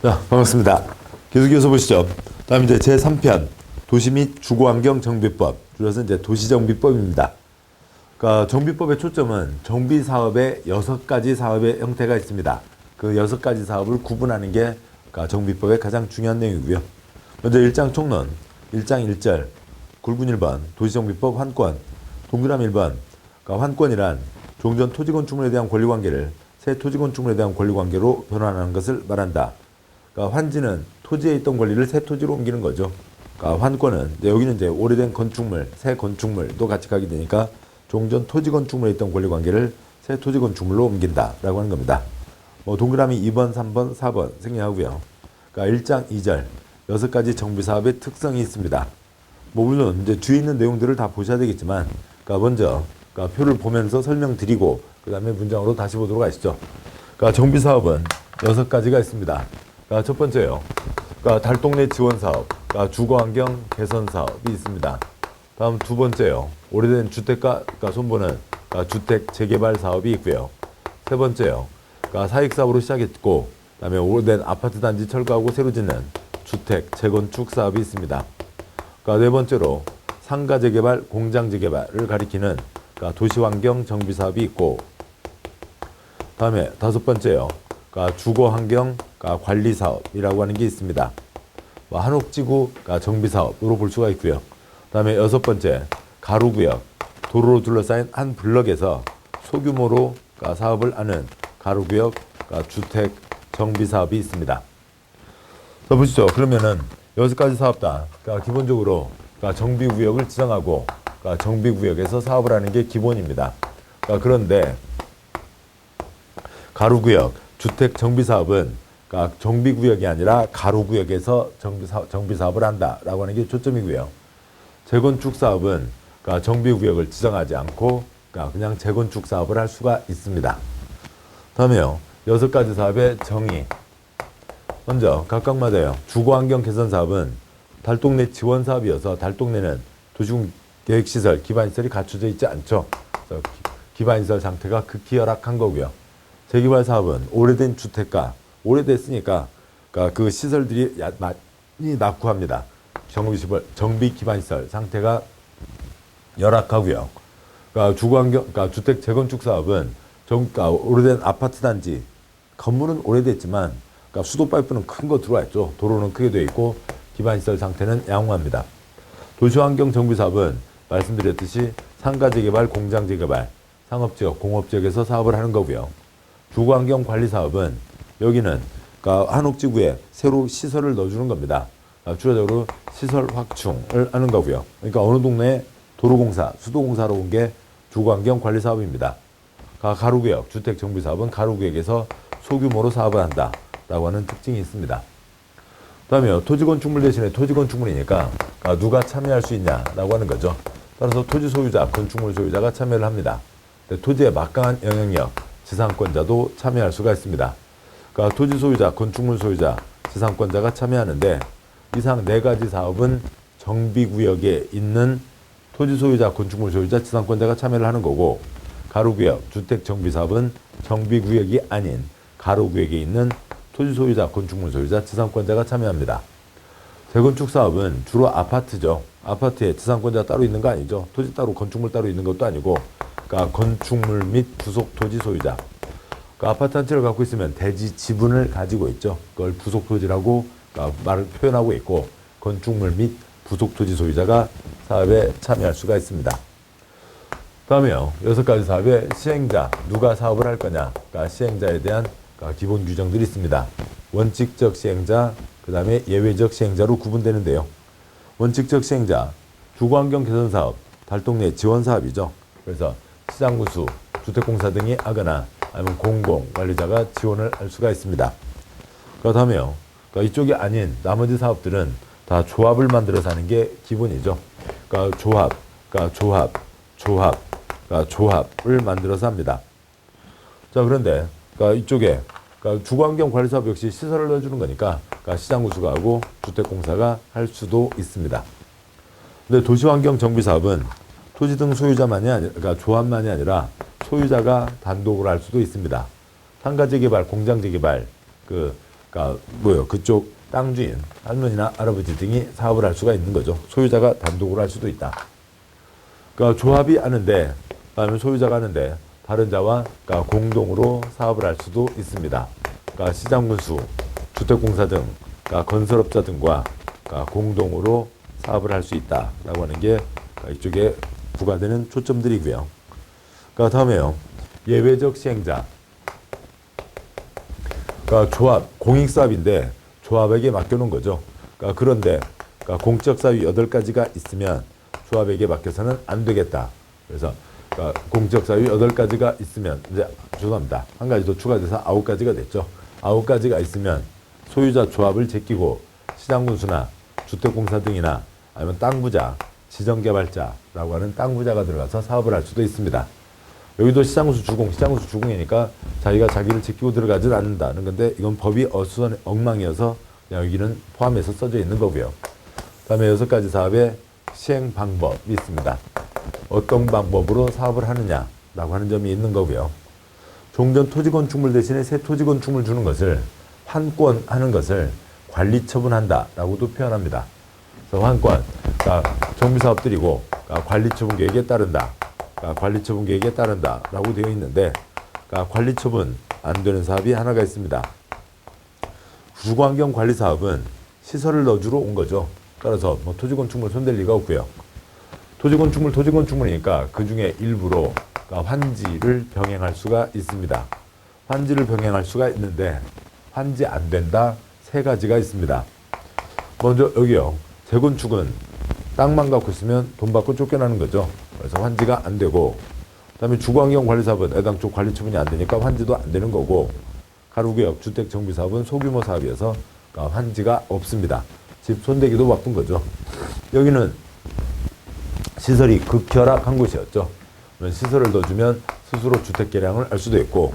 자, 반갑습니다. 계속 이어서 보시죠. 다음 이제 제3편 도시 및 주거환경 정비법, 줄여서 이제 도시정비법입니다. 그러니까 정비법의 초점은 정비 사업의 6가지 사업의 형태가 있습니다. 그 6가지 사업을 구분하는 게 그러니까 정비법의 가장 중요한 내용이고요. 먼저 1장 총론, 1장 1절, 굵은 1번 도시정비법 환권, 동그라미 1번 그러니까 환권이란 종전 토지건축물에 대한 권리관계를 새 토지건축물에 대한 권리관계로 변환하는 것을 말한다. 그러니까 환지는 토지에 있던 권리를 새 토지로 옮기는 거죠. 그러니까 환권은 여기는 이제 오래된 건축물, 새 건축물도 같이 가게 되니까 종전 토지 건축물에 있던 권리 관계를 새 토지 건축물로 옮긴다라고 하는 겁니다. 뭐 동그라미 2번, 3번, 4번 생략하고요. 그러니까 1장 2절 6가지 정비 사업의 특성이 있습니다. 뭐 물론 이제 뒤에 있는 내용들을 다 보셔야 되겠지만, 그러니까 먼저 그러니까 표를 보면서 설명드리고 그 다음에 문장으로 다시 보도록 하시죠. 그러니까 정비 사업은 6가지가 있습니다. 그러니까 첫 번째요. 그러니까 달동네 지원 사업, 그러니까 주거환경 개선 사업이 있습니다. 다음 두 번째요. 오래된 주택가 그러니까 손보는 그러니까 주택 재개발 사업이 있고요. 세 번째요. 그러니까 사익 사업으로 시작했고, 그다음에 오래된 아파트 단지 철거하고 새로 짓는 주택 재건축 사업이 있습니다. 그러니까 네 번째로 상가 재개발, 공장 재개발을 가리키는 그러니까 도시환경 정비 사업이 있고, 다음에 다섯 번째요. 그러니까 주거환경 그러니까 관리 사업이라고 하는 게 있습니다. 한옥지구 그러니까 정비 사업으로 볼 수가 있고요. 다음에 여섯 번째 가로구역, 도로로 둘러싸인 한 블럭에서 소규모로 그러니까 사업을 하는 가로구역 그러니까 주택 정비 사업이 있습니다. 자 보시죠. 그러면은 6가지 사업 다 그러니까 기본적으로 그러니까 정비구역을 지정하고 그러니까 정비구역에서 사업을 하는 게 기본입니다. 그러니까 그런데 가로구역 주택 정비 사업은 그러니까 정비구역이 아니라 가로구역에서 정비 사업을 한다라고 하는 게 초점이고요. 재건축 사업은 그러니까 정비구역을 지정하지 않고 그러니까 그냥 재건축 사업을 할 수가 있습니다. 다음에요. 6가지 사업의 정의. 먼저 각각마다요. 주거환경 개선 사업은 달동네 지원 사업이어서 달동네는 도시군 계획시설, 기반시설이 갖춰져 있지 않죠. 그래서 기반시설 상태가 극히 열악한 거고요. 재개발 사업은 오래된 주택가, 오래됐으니까 그러니까 그 시설들이 많이 낙후합니다. 정비 기반시설 상태가 열악하고요. 그러니까 주거환경, 그러니까 주택 재건축 사업은 그러니까 오래된 아파트 단지, 건물은 오래됐지만 그러니까 수도 파이프는 큰 거 들어와 있죠. 도로는 크게 되어 있고 기반시설 상태는 양호합니다. 도시환경 정비 사업은 말씀드렸듯이 상가 재개발, 공장 재개발, 상업지역, 공업지역에서 사업을 하는 거고요. 주거환경 관리 사업은 여기는 그러니까 한옥지구에 새로 시설을 넣어주는 겁니다. 추가적으로 시설 확충을 하는 거고요. 그러니까 어느 동네에 도로공사, 수도공사로 온 게 주거환경 관리 사업입니다. 가로구역, 주택 정비 사업은 가로구역에서 소규모로 사업을 한다라고 하는 특징이 있습니다. 다음에 토지건축물 대신에 토지건축물이니까 누가 참여할 수 있냐라고 하는 거죠. 따라서 토지 소유자, 건축물 소유자가 참여를 합니다. 토지의 막강한 영향력, 지상권자도 참여할 수가 있습니다. 그러니까 토지 소유자, 건축물 소유자, 지상권자가 참여하는데 이상 4가지 사업은 정비구역에 있는 토지 소유자, 건축물 소유자, 지상권자가 참여를 하는 거고, 가로구역, 주택 정비 사업은 정비구역이 아닌 가로구역에 있는 토지 소유자, 건축물 소유자, 지상권자가 참여합니다. 재건축 사업은 주로 아파트죠. 아파트에 지상권자가 따로 있는 거 아니죠. 토지 따로, 건축물 따로 있는 것도 아니고, 그러니까 건축물 및 부속 토지 소유자. 그러니까 아파트 한 채를 갖고 있으면 대지 지분을 가지고 있죠. 그걸 부속 토지라고 그러니까 말을 표현하고 있고, 건축물 및 부속 토지 소유자가 사업에 참여할 수가 있습니다. 다음에요. 6가지 사업의 시행자, 누가 사업을 할 거냐. 그러니까 시행자에 대한 그러니까 기본 규정들이 있습니다. 원칙적 시행자, 그 다음에 예외적 시행자로 구분되는데요. 원칙적 시행자, 주거환경 개선 사업, 달동네 지원 사업이죠. 그래서 시장구수, 주택공사 등이 하거나 아니면 공공관리자가 지원을 할 수가 있습니다. 그 다음에요. 그러니까 이쪽이 아닌 나머지 사업들은 다 조합을 만들어서 하는 게 기본이죠. 그러니까 조합을 만들어서 합니다. 자, 그런데 그러니까 이쪽에 그러니까 주거환경 관리 사업 역시 시설을 넣어주는 거니까 그러니까 시장구수가 하고 주택공사가 할 수도 있습니다. 근데 도시환경 정비 사업은 토지 등 소유자만이 아니라, 그러니까 조합만이 아니라 소유자가 단독으로 할 수도 있습니다. 상가 재개발, 공장 재개발, 그 그러니까 뭐요? 그쪽 땅 주인, 할머니나 할아버지 등이 사업을 할 수가 있는 거죠. 소유자가 단독으로 할 수도 있다. 그러니까 조합이 아는데, 그다음에 소유자가 아는데 다른 자와 그러니까 공동으로 사업을 할 수도 있습니다. 그러니까 시장군수, 주택공사 등, 그러니까 건설업자 등과 그러니까 공동으로 사업을 할 수 있다라고 하는 게 이쪽에 부과되는 초점들이고요. 그러니까 다음에요. 예외적 시행자. 그러니까 조합, 공익사업인데 조합에게 맡겨놓은 거죠. 그러니까 그런데 그러니까 공적 사유 8가지가 있으면 조합에게 맡겨서는 안 되겠다. 그래서 그러니까 공적 사유 8가지가 있으면 이제 죄송합니다. 한 가지 더 추가돼서 9가지가 됐죠. 9가지가 있으면 소유자 조합을 제끼고 시장군수나 주택공사 등이나 아니면 땅부자, 지정개발자라고 하는 땅부자가 들어가서 사업을 할 수도 있습니다. 여기도 시장군수 주공이니까 자기가 자기를 지키고 들어가질 않는다는 건데 이건 법이 엉망이어서 그냥 여기는 포함해서 써져 있는 거고요. 다음에 6가지 사업의 시행 방법이 있습니다. 어떤 방법으로 사업을 하느냐라고 하는 점이 있는 거고요. 종전 토지건축물 대신에 새 토지건축물 주는 것을 환권하는 것을 관리처분한다라고도 표현합니다. 그래서 환권, 그러니까 정비사업들이고 그러니까 관리처분 계획에 따른다. 그러니까 관리처분 계획에 따른다라고 되어 있는데 그러니까 관리처분 안 되는 사업이 하나가 있습니다. 주거환경 관리 사업은 시설을 넣어주러 온 거죠. 따라서 뭐 토지건축물 손댈 리가 없고요. 토지건축물이니까 그 중에 일부로 그러니까 환지를 병행할 수가 있습니다. 환지를 병행할 수가 있는데 환지 안 된다 3가지가 있습니다. 먼저 여기요. 재건축은 땅만 갖고 있으면 돈 받고 쫓겨나는 거죠. 그래서 환지가 안 되고, 그다음에 주거환경관리사업은 애당초 관리처분이 안 되니까 환지도 안 되는 거고, 가로구역 주택정비사업은 소규모 사업이어서 환지가 없습니다. 집 손대기도 바쁜 거죠. 여기는 시설이 극혈악한 곳이었죠. 시설을 넣어주면 스스로 주택 개량을 할 수도 있고,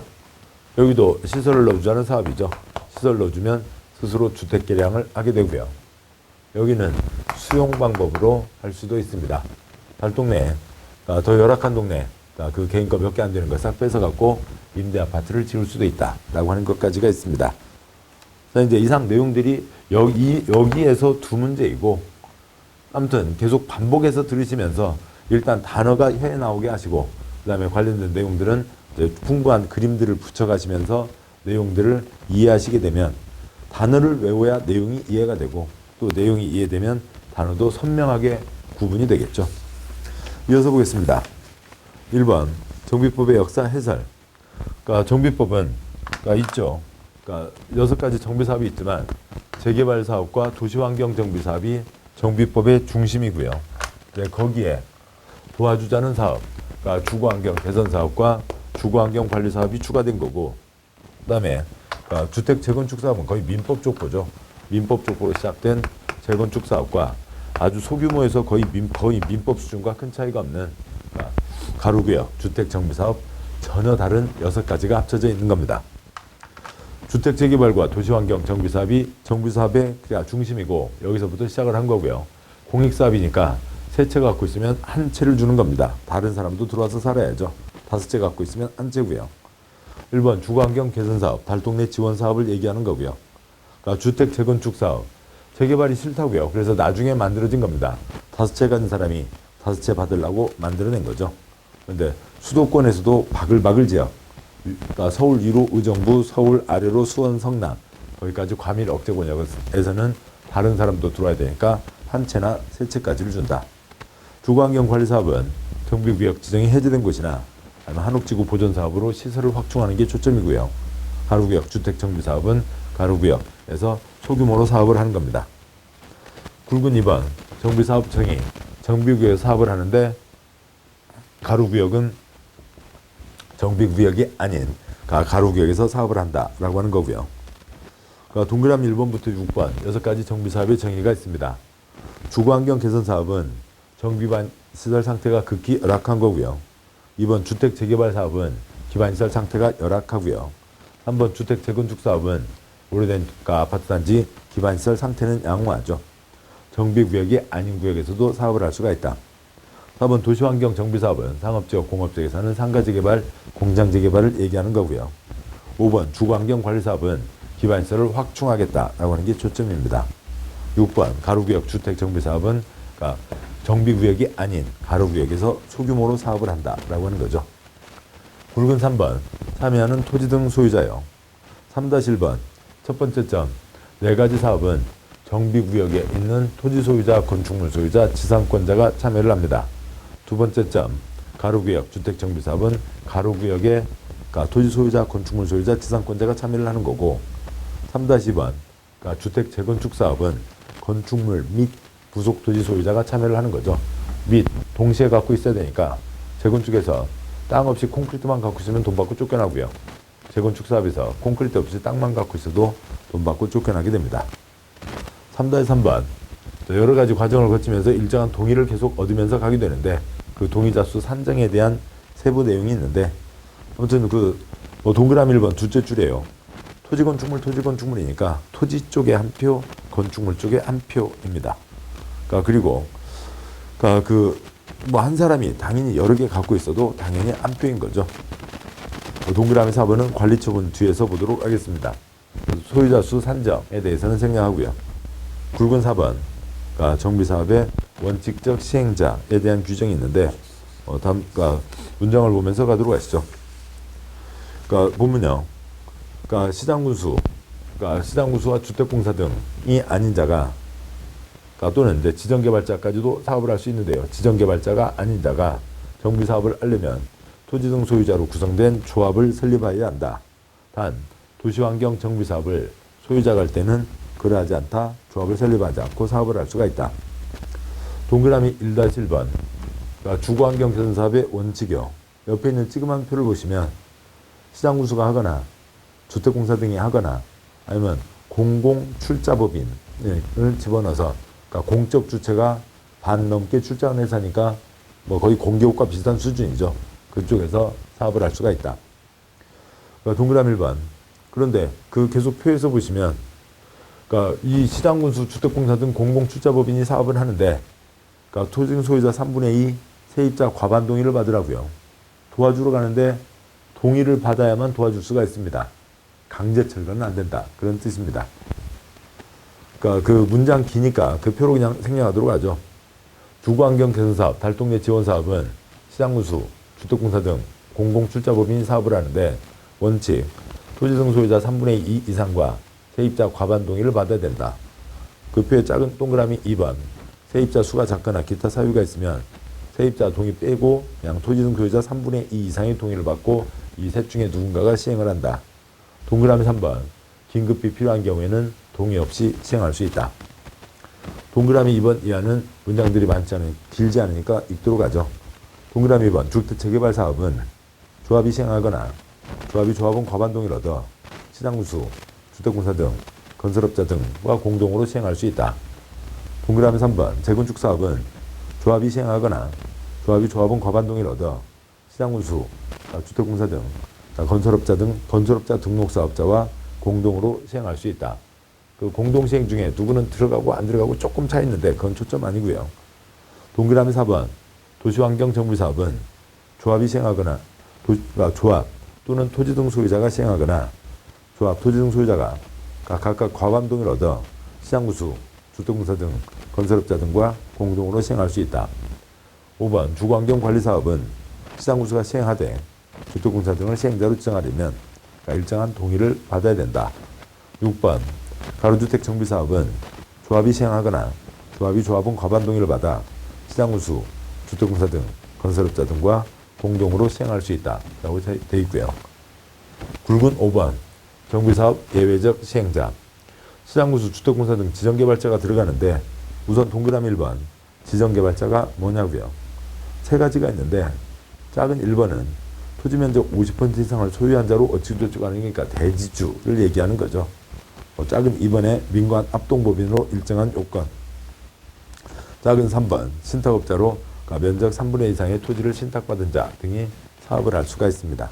여기도 시설을 넣어주자는 사업이죠. 시설 넣어주면 스스로 주택 개량을 하게 되고요. 여기는 수용 방법으로 할 수도 있습니다. 달동네, 더 열악한 동네, 그 개인 거 몇 개 안 되는 거 싹 뺏어갖고 임대 아파트를 지을 수도 있다라고 하는 것까지가 있습니다. 그래서 이제 이상 내용들이 여기에서 두 문제이고, 아무튼 계속 반복해서 들으시면서 일단 단어가 해 나오게 하시고, 그 다음에 관련된 내용들은 이제 풍부한 그림들을 붙여가시면서 내용들을 이해하시게 되면 단어를 외워야 내용이 이해가 되고 또 내용이 이해되면 단어도 선명하게 구분이 되겠죠. 이어서 보겠습니다. 1번 정비법의 역사 해설. 그러니까 정비법은 있죠. 그러니까 6가지 정비사업이 있지만 재개발 사업과 도시환경 정비사업이 정비법의 중심이고요. 거기에 도와주자는 사업, 그러니까 주거환경 개선 사업과 주거환경 관리 사업이 추가된 거고, 그다음에 주택 재건축 사업은 거의 민법 족보죠. 민법 족보로 시작된 재건축 사업과 아주 소규모에서 거의 민법 수준과 큰 차이가 없는 가로구역 주택 정비 사업 전혀 다른 6가지가 합쳐져 있는 겁니다. 주택 재개발과 도시환경 정비 사업이 정비 사업의 중심이고 여기서부터 시작을 한 거고요. 공익 사업이니까 3채 갖고 있으면 1채를 주는 겁니다. 다른 사람도 들어와서 살아야죠. 5채 갖고 있으면 1채고요. 1번 주거환경 개선 사업, 달동네 지원 사업을 얘기하는 거고요. 그러니까 주택 재건축 사업, 재개발이 싫다고요. 그래서 나중에 만들어진 겁니다. 5채 가진 사람이 5채 받으려고 만들어낸 거죠. 그런데 수도권에서도 바글바글 지역, 그러니까 서울 위로 의정부, 서울 아래로 수원, 성남, 거기까지 과밀 억제 권역에서는 다른 사람도 들어와야 되니까 1채나 3채까지를 준다. 주거환경 관리 사업은 정비구역 지정이 해제된 곳이나 아니면 한옥지구 보존 사업으로 시설을 확충하는 게 초점이고요. 가로구역 주택 정비 사업은 가로구역에서 소규모로 사업을 하는 겁니다. 굵은 2번 정비사업 정의. 정비구역 사업을 하는데 가로구역은 정비구역이 아닌 가로구역에서 사업을 한다라고 하는 거고요. 동그라미 1번부터 6번 6가지 정비사업의 정의가 있습니다. 주거환경 개선 사업은 정비반 시설 상태가 극히 열악한 거고요. 2번 주택 재개발 사업은 기반시설 상태가 열악하고요. 3번 주택 재건축 사업은 오래된 아파트 단지 기반시설 상태는 양호하죠. 정비구역이 아닌 구역에서도 사업을 할 수가 있다. 4번 도시환경 정비사업은 상업지역, 공업지역에 사는 상가재개발, 공장재개발을 얘기하는 거고요. 5번 주거환경 관리사업은 기반시설을 확충하겠다라고 하는 게 초점입니다. 6번 가로구역 주택정비사업은 그러니까 정비구역이 아닌 가로구역에서 소규모로 사업을 한다라고 하는 거죠. 굵은 3번 참여하는 토지 등 소유자요. 3-1번 첫 번째 점 네 가지 사업은 정비구역에 있는 토지 소유자, 건축물 소유자, 지상권자가 참여를 합니다. 두 번째 점 가로구역 주택정비사업은 가로구역에 그러니까 토지 소유자, 건축물 소유자, 지상권자가 참여를 하는 거고 3-2번 그러니까 주택 재건축 사업은 건축물 및 부속 토지 소유자가 참여를 하는 거죠. 및 동시에 갖고 있어야 되니까 재건축에서 땅 없이 콘크리트만 갖고 있으면 돈 받고 쫓겨나고요. 재건축 사업에서 콘크리트 없이 땅만 갖고 있어도 돈 받고 쫓겨나게 됩니다. 3-3번 여러 가지 과정을 거치면서 일정한 동의를 계속 얻으면서 가게 되는데 그 동의자 수 산정에 대한 세부 내용이 있는데 아무튼 뭐 동그라미 1번 둘째 줄이에요. 토지 건축물이니까 토지 쪽에 한 표, 건축물 쪽에 한 표입니다. 그리고 뭐 한 사람이 당연히 여러 개 갖고 있어도 당연히 한 표인 거죠. 동그라미 4번은 관리처분 뒤에서 보도록 하겠습니다. 소유자 수 산정에 대해서는 생략하고요. 굵은 4번 정비사업의 원칙적 시행자에 대한 규정이 있는데 문장을 보면서 가도록 하시죠. 보면요. 시장군수와 주택공사 등이 아닌 자가 또는 이제 지정개발자까지도 사업을 할 수 있는데요. 지정개발자가 아닌 자가 정비사업을 하려면 토지 등 소유자로 구성된 조합을 설립해야 한다. 단 도시환경 정비사업을 소유자가 할 때는 그러하지 않다. 조합을 설립하지 않고 사업을 할 수가 있다. 동그라미 1-1번 주거환경 개선사업의 원칙이요. 옆에 있는 찌그만 표를 보시면 시장군수가 하거나 주택공사 등이 하거나 아니면 공공출자법인을 집어넣어서 공적 주체가 반 넘게 출자한 회사니까 뭐 거의 공개업과 비슷한 수준이죠. 그쪽에서 사업을 할 수가 있다. 동그라미 1번. 그런데 계속 표에서 보시면 이 시장군수, 주택공사 등 공공출자법인이 사업을 하는데 토지 소유자 3분의 2 세입자 과반 동의를 받으라고요. 도와주러 가는데 동의를 받아야만 도와줄 수가 있습니다. 강제 철거는 안 된다. 그런 뜻입니다. 그 문장 기니까 그 표로 그냥 생략하도록 하죠. 주거환경 개선사업, 달동네 지원사업은 시장군수, 주택공사 등 공공출자법인이 사업을 하는데 원칙, 토지 등 소유자 3분의 2 이상과 세입자 과반 동의를 받아야 된다. 그 표의 작은 동그라미 2번, 세입자 수가 작거나 기타 사유가 있으면 세입자 동의 빼고 그냥 토지 등 소유자 3분의 2 이상의 동의를 받고 이 셋 중에 누군가가 시행을 한다. 동그라미 3번, 긴급히 필요한 경우에는 동의 없이 시행할 수 있다. 동그라미 2번 이하는 문장들이 길지 않으니까 읽도록 하죠. 동그라미 2번, 주택 재개발 사업은 조합이 시행하거나 조합은 과반 동의를 얻어 시장군수, 주택공사 등 건설업자 등과 공동으로 시행할 수 있다. 동그라미 3번, 재건축 사업은 조합이 시행하거나 조합은 과반 동의를 얻어 시장군수, 주택공사 등 건설업자 등록사업자와 공동으로 시행할 수 있다. 그 공동시행 중에 누구는 들어가고 안 들어가고 조금 차 있는데 그건 초점 아니고요. 동그라미 4번, 도시환경 정비사업은 조합이 시행하거나 조합 또는 토지 등 소유자가 시행하거나 조합, 토지 등 소유자가 각각 과반 동의를 얻어 시장군수, 주택공사 등 건설업자 등과 공동으로 시행할 수 있다. 5번, 주거환경관리사업은 시장군수가 시행하되 주택공사 등을 시행자로 지정하려면 일정한 동의를 받아야 된다. 6번, 가로주택 정비사업은 조합이 시행하거나 조합은 과반 동의를 받아 시장군수, 주택공사 등 건설업자 등과 공동으로 시행할 수 있다. 라고 되어 있고요. 굵은 5번, 정비사업 예외적 시행자. 시장군수, 주택공사 등 지정개발자가 들어가는데 우선 동그라미 1번, 지정개발자가 뭐냐고요. 세 가지가 있는데 작은 1번은 토지면적 50% 이상을 소유한 자로 어찌저찌 하는 거니까 대지주를 얘기하는 거죠. 작은 2번에 민관 합동법인으로 일정한 요건. 작은 3번, 신탁업자로 면적 3분의 2 이상의 토지를 신탁받은 자 등이 사업을 할 수가 있습니다.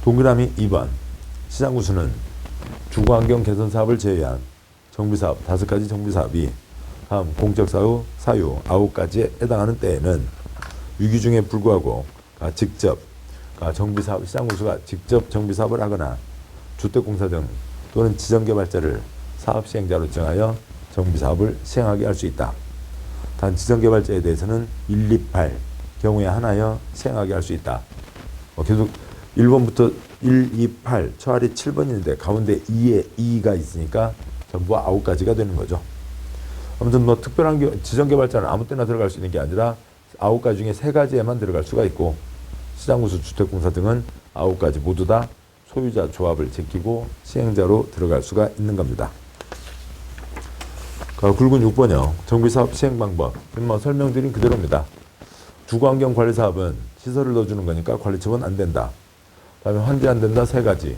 동그라미 2번, 시장군수는 주거환경 개선 사업을 제외한 정비사업 5가지 정비사업이 다음 공적 사유 9가지에 해당하는 때에는 유기중에 불구하고 직접 정비사업, 시장군수가 직접 정비사업을 하거나 주택공사 등 또는 지정개발자를 사업시행자로 정하여 정비사업을 시행하게 할 수 있다. 단 지정개발자에 대해서는 1, 2, 8 경우에 하나여 시행하게 할 수 있다. 계속 1번부터 1, 2, 8 처할이 7번인데 가운데 2에 2가 있으니까 전부 9가지가 되는 거죠. 아무튼 뭐 특별한 지정개발자는 아무 때나 들어갈 수 있는 게 아니라 9가지 중에 3가지에만 들어갈 수가 있고, 시장구수 주택공사 등은 9가지 모두 다 소유자 조합을 제끼고 시행자로 들어갈 수가 있는 겁니다. 굵은 6번형 정비사업 시행 방법. 뭐 설명드린 그대로입니다. 주거환경관리사업은 시설을 넣어주는 거니까 관리처분 안 된다. 다음에 환지 안 된다 3가지.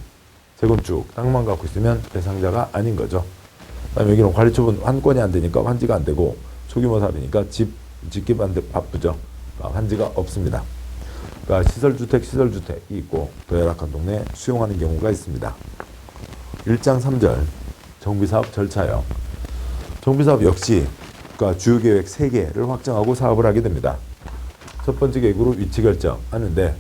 재건축 땅만 갖고 있으면 대상자가 아닌 거죠. 다음에 여기는 관리처분 환권이 안 되니까 환지가 안 되고, 소규모 사업이니까 집 짓기 바쁘죠. 환지가 없습니다. 그러니까 시설주택이 있고 더 열악한 동네에 수용하는 경우가 있습니다. 1장 3절 정비사업 절차요. 정비사업 역시 그러니까 주요계획 3개를 확정하고 사업을 하게 됩니다. 첫 번째 계획으로 위치 결정하는데,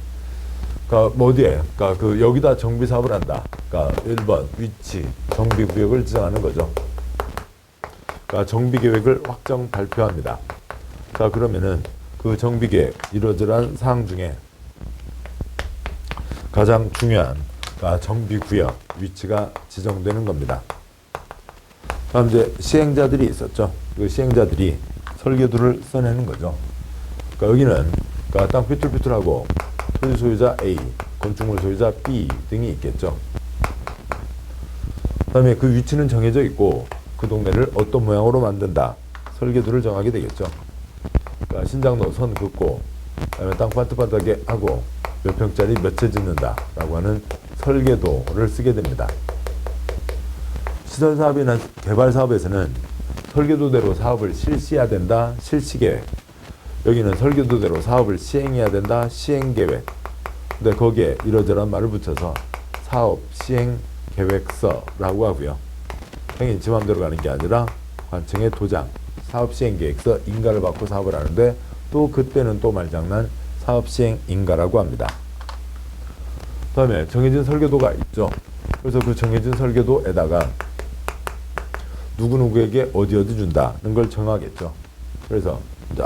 그러니까 뭐 어디에? 그러니까 그 여기다 정비사업을 한다. 그러니까 1번 위치 정비구역을 지정하는 거죠. 그러니까 정비계획을 확정 발표합니다. 자, 그러면은 그 정비계획 이러저러한 사항 중에 가장 중요한 그러니까 정비구역 위치가 지정되는 겁니다. 다음 이제 시행자들이 있었죠. 그 시행자들이 설계도를 써내는 거죠. 그러니까 여기는 그러니까 땅 삐뚤삐뚤하고 토지 소유자 A, 건축물 소유자 B 등이 있겠죠. 그다음에 그 위치는 정해져 있고 그 동네를 어떤 모양으로 만든다. 설계도를 정하게 되겠죠. 그러니까 신장로 선 긋고 그다음에 땅 반듯반듯하게 하고 몇 평짜리 몇 채 짓는다 라고 하는 설계도를 쓰게 됩니다. 시설사업이나 개발사업에서는 설계도대로 사업을 실시해야 된다. 실시계획. 여기는 설계도대로 사업을 시행해야 된다. 시행계획. 근데 거기에 이러저러한 말을 붙여서 사업 시행계획서라고 하고요. 행인 지 맘대로 가는 게 아니라 관청의 도장, 사업시행계획서 인가를 받고 사업을 하는데, 또 그때는 또 말장난 사업시행인가라고 합니다. 다음에 정해진 설계도가 있죠. 그래서 그 정해진 설계도에다가 누구누구에게 어디 준다는 걸 정하겠죠. 그래서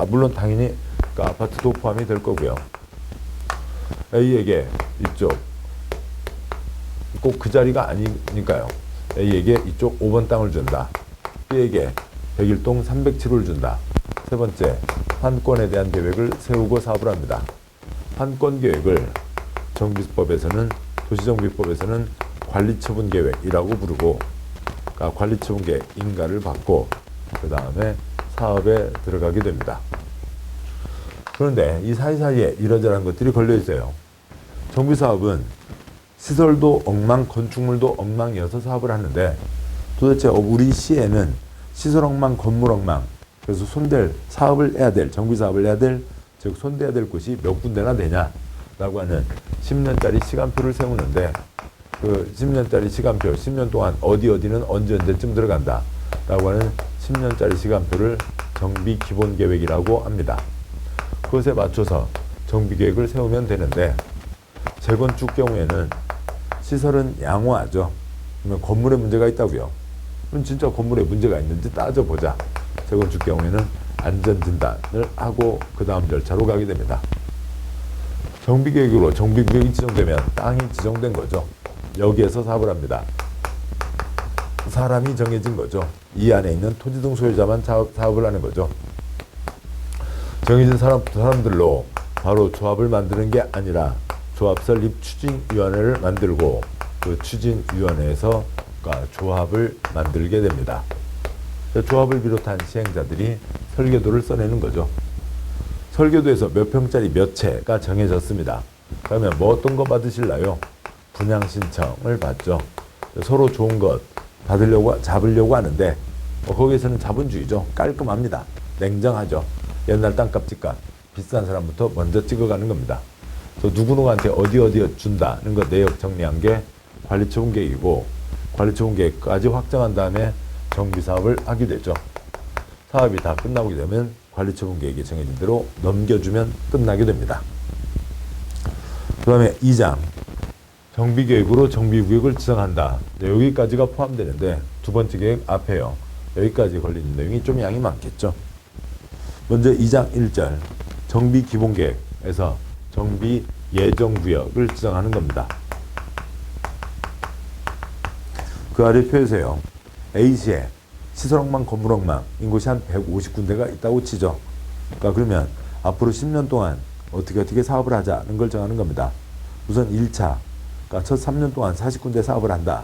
물론 당연히 그 아파트도 포함이 될 거고요. A에게 이쪽 꼭 그 자리가 아니니까요. A에게 이쪽 5번 땅을 준다. B에게 101동 307호를 준다. 세 번째, 환권에 대한 계획을 세우고 사업을 합니다. 환권 계획을 정비법에서는 도시정비법에서는 관리처분계획이라고 부르고, 그러니까 관리처분계획 인가를 받고 그 다음에 사업에 들어가게 됩니다. 그런데 이 사이사이에 이러저러한 것들이 걸려 있어요. 정비사업은 시설도 엉망, 건축물도 엉망이어서 사업을 하는데, 도대체 우리 시에는 시설 엉망, 건물 엉망, 그래서 손댈 사업을 해야 될, 정비사업을 해야 될, 즉 손대야 될 곳이 몇 군데나 되냐라고 하는 10년짜리 시간표를 세우는데, 그 10년짜리 시간표, 10년 동안 어디는 언제쯤 들어간다 라고 하는 10년짜리 시간표를 정비기본계획이라고 합니다. 그것에 맞춰서 정비계획을 세우면 되는데, 재건축 경우에는 시설은 양호하죠. 그러면 건물에 문제가 있다고요. 그럼 진짜 건물에 문제가 있는지 따져보자. 재건축 경우에는 안전진단을 하고 그 다음 절차로 가게 됩니다. 정비계획으로 정비구역이 지정되면 땅이 지정된 거죠. 여기에서 사업을 합니다. 사람이 정해진 거죠. 이 안에 있는 토지 등 소유자만 사업을 하는 거죠. 정해진 사람들로 바로 조합을 만드는 게 아니라 조합 설립 추진위원회를 만들고 그 추진위원회에서 조합을 만들게 됩니다. 조합을 비롯한 시행자들이 설계도를 써내는 거죠. 설계도에서 몇 평짜리 몇 채가 정해졌습니다. 그러면 뭐 어떤 거 받으실래요? 분양 신청을 받죠. 서로 좋은 것 잡으려고 하는데, 거기에서는 자본주의죠. 깔끔합니다. 냉정하죠. 옛날 땅값 집값 비싼 사람부터 먼저 찍어가는 겁니다. 또 누구누구한테 어디 준다는 거 내역 정리한 게 관리처분계획이고, 관리처분계획까지 확정한 다음에 정비사업을 하게 되죠. 사업이 다 끝나게 되면 관리처분계획이 정해진 대로 넘겨주면 끝나게 됩니다. 그 다음에 2장 정비계획으로 정비구역을 지정한다. 네, 여기까지가 포함되는데 두 번째 계획 앞에요. 여기까지 걸리는 내용이 좀 양이 많겠죠. 먼저 2장 1절 정비기본계획에서 정비예정구역을 지정하는 겁니다. 그 아래 표에서요. A시에 시설억망, 건물억망 인곳이 한 150군데가 있다고 치죠. 그러니까 그러면 앞으로 10년 동안 어떻게 사업을 하자는 걸 정하는 겁니다. 우선 1차, 그러니까 첫 3년 동안 40군데 사업을 한다.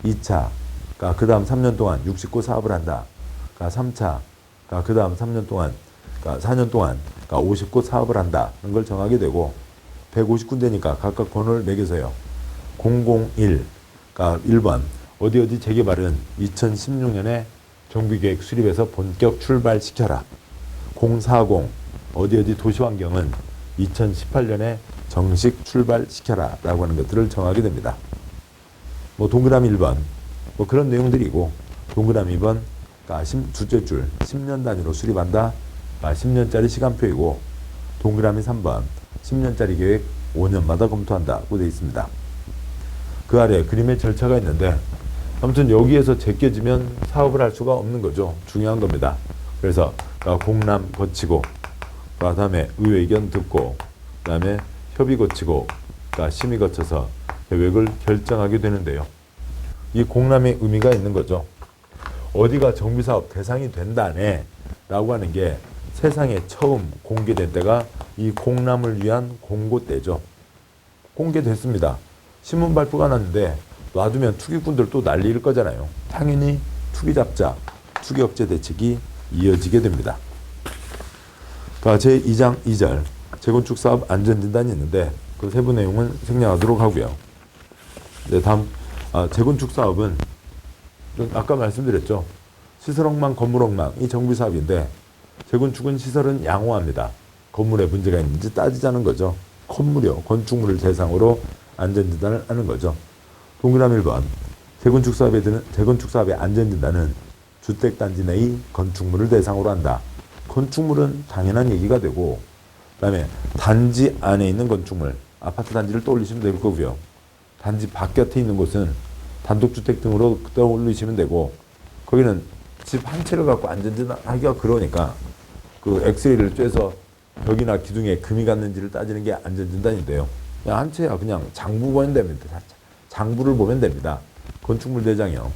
2차, 그러니까 그 다음 3년 동안 60곳 사업을 한다. 그러니까 3차, 그러니까 그 다음 3년 동안, 그러니까 4년 동안 그러니까 50곳 사업을 한다는 걸 정하게 되고 150군데니까 각각 번호를 매겨서요. 001, 그러니까 1번 어디 재개발은 2016년에 정비계획 수립해서 본격 출발시켜라. 040 어디 도시환경은 2018년에 정식 출발시켜라 라고 하는 것들을 정하게 됩니다. 뭐 동그라미 1번 뭐 그런 내용들이고 동그라미 2번 둘째 줄 10년 단위로 수립한다. 10년짜리 시간표이고 동그라미 3번 10년짜리 계획 5년마다 검토한다고 되어 있습니다. 그 아래 그림의 절차가 있는데 아무튼 여기에서 제껴지면 사업을 할 수가 없는 거죠. 중요한 겁니다. 그래서 공람 거치고 그 다음에 의회 의견 듣고 그 다음에 협의 거치고 심의 거쳐서 계획을 결정하게 되는데요. 이 공람의 의미가 있는 거죠. 어디가 정비사업 대상이 된다네 라고 하는 게 세상에 처음 공개된 때가 이 공람을 위한 공고 때죠. 공개됐습니다. 신문 발표가 났는데 놔두면 투기꾼들 또 난리일 거잖아요. 당연히 투기 잡자, 투기 억제 대책이 이어지게 됩니다. 제2장 2절 재건축 사업 안전진단이 있는데 그 세부 내용은 생략하도록 하고요. 네, 다음 재건축 사업은 아까 말씀드렸죠. 시설억망, 건물억망 이 정비사업인데 재건축은 시설은 양호합니다. 건물에 문제가 있는지 따지자는 거죠. 건물이요. 건축물을 대상으로 안전진단을 하는 거죠. 동그라미 1번 재건축 사업의 안전진단은 주택단지 내의 건축물을 대상으로 한다. 건축물은 당연한 얘기가 되고 그 다음에 단지 안에 있는 건축물 아파트 단지를 떠올리시면 될 거고요. 단지 바깥에 있는 곳은 단독주택 등으로 떠올리시면 되고 거기는 집 한 채를 갖고 안전진단하기가 그러니까 그 엑스레이를 쬐서 벽이나 기둥에 금이 갔는지를 따지는 게 안전진단인데요. 그냥 한 채야 그냥 장부 보면 됩니다. 장부를 보면 됩니다. 건축물 대장이요.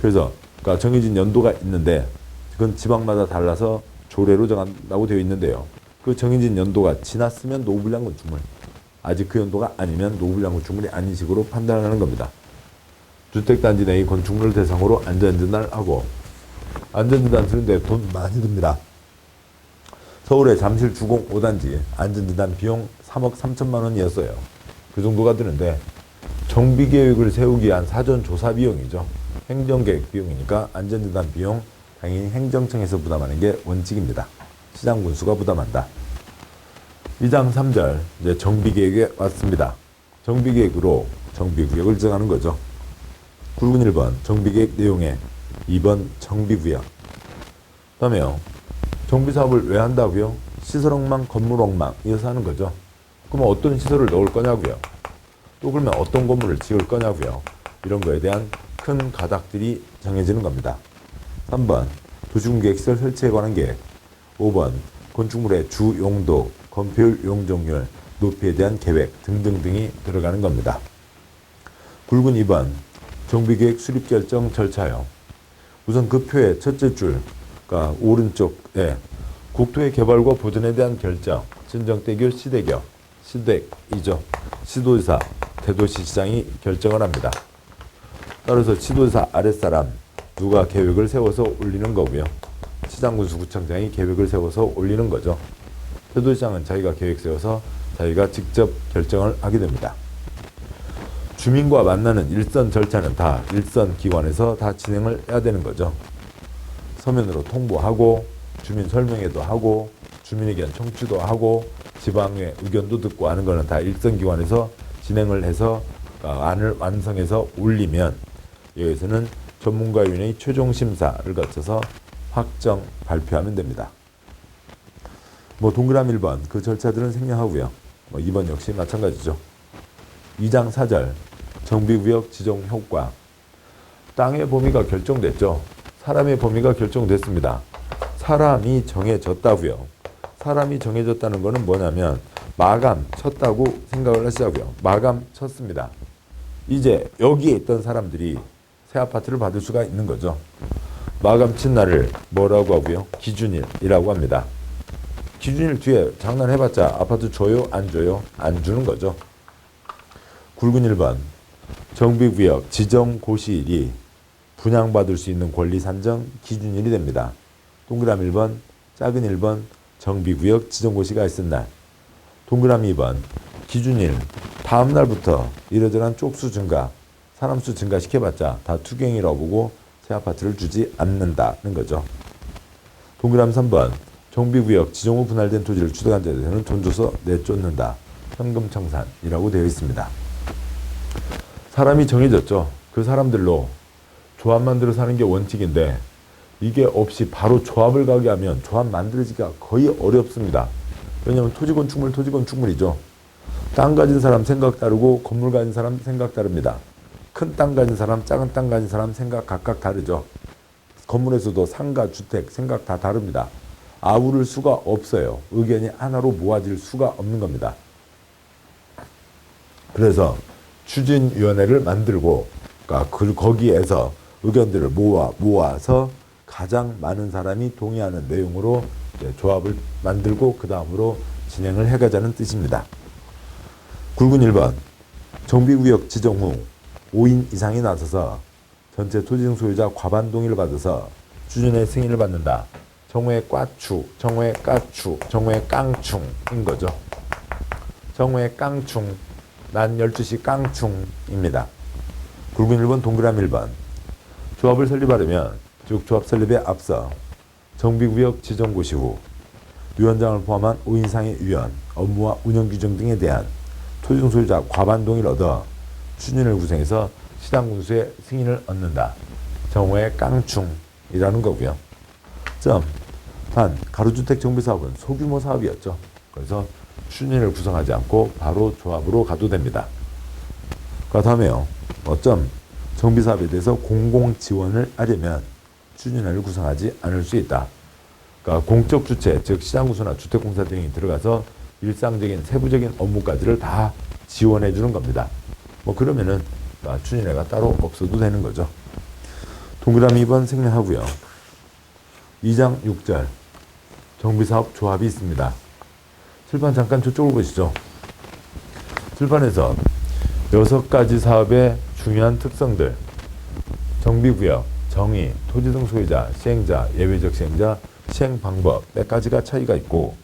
그래서 그러니까 정해진 연도가 있는데 그건 지방마다 달라서 조례로 정한다고 되어 있는데요. 그 정해진 연도가 지났으면 노후불량 건축물, 아직 그 연도가 아니면 노후불량 건축물이 아닌 식으로 판단하는 겁니다. 주택단지 내의 건축물을 대상으로 안전진단을 하고 안전진단 쓰는데 돈 많이 듭니다. 서울의 잠실 주공 5단지 안전진단 비용 3억 3천만 원이었어요. 그 정도가 드는데 정비계획을 세우기 위한 사전조사 비용이죠. 행정계획 비용이니까 안전진단 비용 당연히 행정청에서 부담하는 게 원칙입니다. 시장군수가 부담한다. 2장 3절 이제 정비계획에 왔습니다. 정비계획으로 정비구역을 지정하는 거죠. 굵은 1번 정비계획 내용에 2번 정비구역. 그 다음에요. 정비사업을 왜 한다고요? 시설억망, 건물억망 이어서 하는 거죠. 그러면 어떤 시설을 넣을 거냐고요. 또 그러면 어떤 건물을 지을 거냐고요. 이런 거에 대한 큰 가닥들이 정해지는 겁니다. 3번 도시공계획시설 설치에 관한 계획. 5번 건축물의 주 용도, 건폐율, 용적률, 높이에 대한 계획 등등등이 들어가는 겁니다. 굵은 2번 정비계획 수립결정 절차요. 우선 그 표의 첫째 줄, 그러니까 오른쪽에 국토의 개발과 보존에 대한 결정, 진정대교, 시대교, 시댁이죠. 시도지사, 대도시시장이 결정을 합니다. 따라서 시도지사 아랫사람 누가 계획을 세워서 올리는 거고요. 시장군수구청장이 계획을 세워서 올리는 거죠. 대도시장은 자기가 계획 세워서 자기가 직접 결정을 하게 됩니다. 주민과 만나는 일선 절차는 다 일선 기관에서 다 진행을 해야 되는 거죠. 서면으로 통보하고 주민 설명회도 하고 주민 의견 청취도 하고 지방의 의견도 듣고 하는 거는 다 일선 기관에서 진행을 해서 안을 완성해서 올리면 여기서는 전문가위원회의 최종 심사를 거쳐서 확정 발표하면 됩니다. 뭐 동그라미 1번 그 절차들은 생략하고요. 2번 역시 마찬가지죠. 2장 4절 정비구역 지정 효과. 땅의 범위가 결정됐죠. 사람의 범위가 결정됐습니다. 사람이 정해졌다고요. 사람이 정해졌다는 것은 뭐냐면 마감 쳤다고 생각을 하시자고요. 마감 쳤습니다. 이제 여기에 있던 사람들이 새 아파트를 받을 수가 있는 거죠. 마감 친 날을 뭐라고 하고요? 기준일이라고 합니다. 기준일 뒤에 장난해봤자 아파트 줘요? 안 줘요? 안 주는 거죠. 굵은 1번 정비구역 지정 고시일이 분양받을 수 있는 권리 산정 기준일이 됩니다. 동그라미 1번 작은 1번 정비구역 지정고시가 있은 날. 동그라미 2번 기준일 다음 날부터 이러저러한 쪽수 증가 사람수 증가시켜봤자 다 투경이라고 보고 새 아파트를 주지 않는다는 거죠. 동그라미 3번 정비구역 지정 후 분할된 토지를 취득한 자에 대해서는 돈 줘서 내쫓는다. 현금청산이라고 되어 있습니다. 사람이 정해졌죠. 그 사람들로 조합 만들어 사는 게 원칙인데 이게 없이 바로 조합을 가게 하면 조합 만들기가 거의 어렵습니다. 왜냐하면 토지건축물이죠. 땅 가진 사람 생각 다르고 건물 가진 사람 생각 다릅니다. 큰 땅 가진 사람, 작은 땅 가진 사람 생각 각각 다르죠. 건물에서도 상가, 주택 생각 다 다릅니다. 아우를 수가 없어요. 의견이 하나로 모아질 수가 없는 겁니다. 그래서 추진위원회를 만들고 거기에서 의견들을 모아서 가장 많은 사람이 동의하는 내용으로 조합을 만들고 그 다음으로 진행을 해가자는 뜻입니다. 굵은 1번 정비구역 지정 후 5인 이상이 나서서 전체 토지증 소유자 과반 동의를 받아서 추진의 승인을 받는다. 정오의 꽈추, 정오의 까추, 정오의 깡충인 거죠. 정오의 깡충, 난 12시 깡충입니다. 굵은 1번 동그라미 1번 조합을 설립하려면 즉 조합 설립에 앞서 정비구역 지정고시 후 위원장을 포함한 5인 이상의 위원, 업무와 운영 규정 등에 대한 토지증 소유자 과반 동의를 얻어 추진을 구성해서 시장군수의 승인을 얻는다. 정오의 깡충이라는 거고요. 단 가로주택 정비사업은 소규모 사업이었죠. 그래서 추진을 구성하지 않고 바로 조합으로 가도 됩니다. 그 다음에요. 정비사업에 대해서 공공지원을 하려면 추진을 구성하지 않을 수 있다. 그러니까 공적 주체, 즉 시장군수나 주택공사 등이 들어가서 일상적인 세부적인 업무까지를 다 지원해 주는 겁니다. 그러면은 추진회가 따로 없어도 되는 거죠. 동그라미 2번 생략하고요. 2장 6절 정비사업 조합이 있습니다. 칠판 잠깐 저쪽으로 보시죠. 칠판에서 6가지 사업의 중요한 특성들, 정비구역, 정의, 토지 등 소유자, 시행자, 예외적 시행자, 시행 방법 몇 가지가 차이가 있고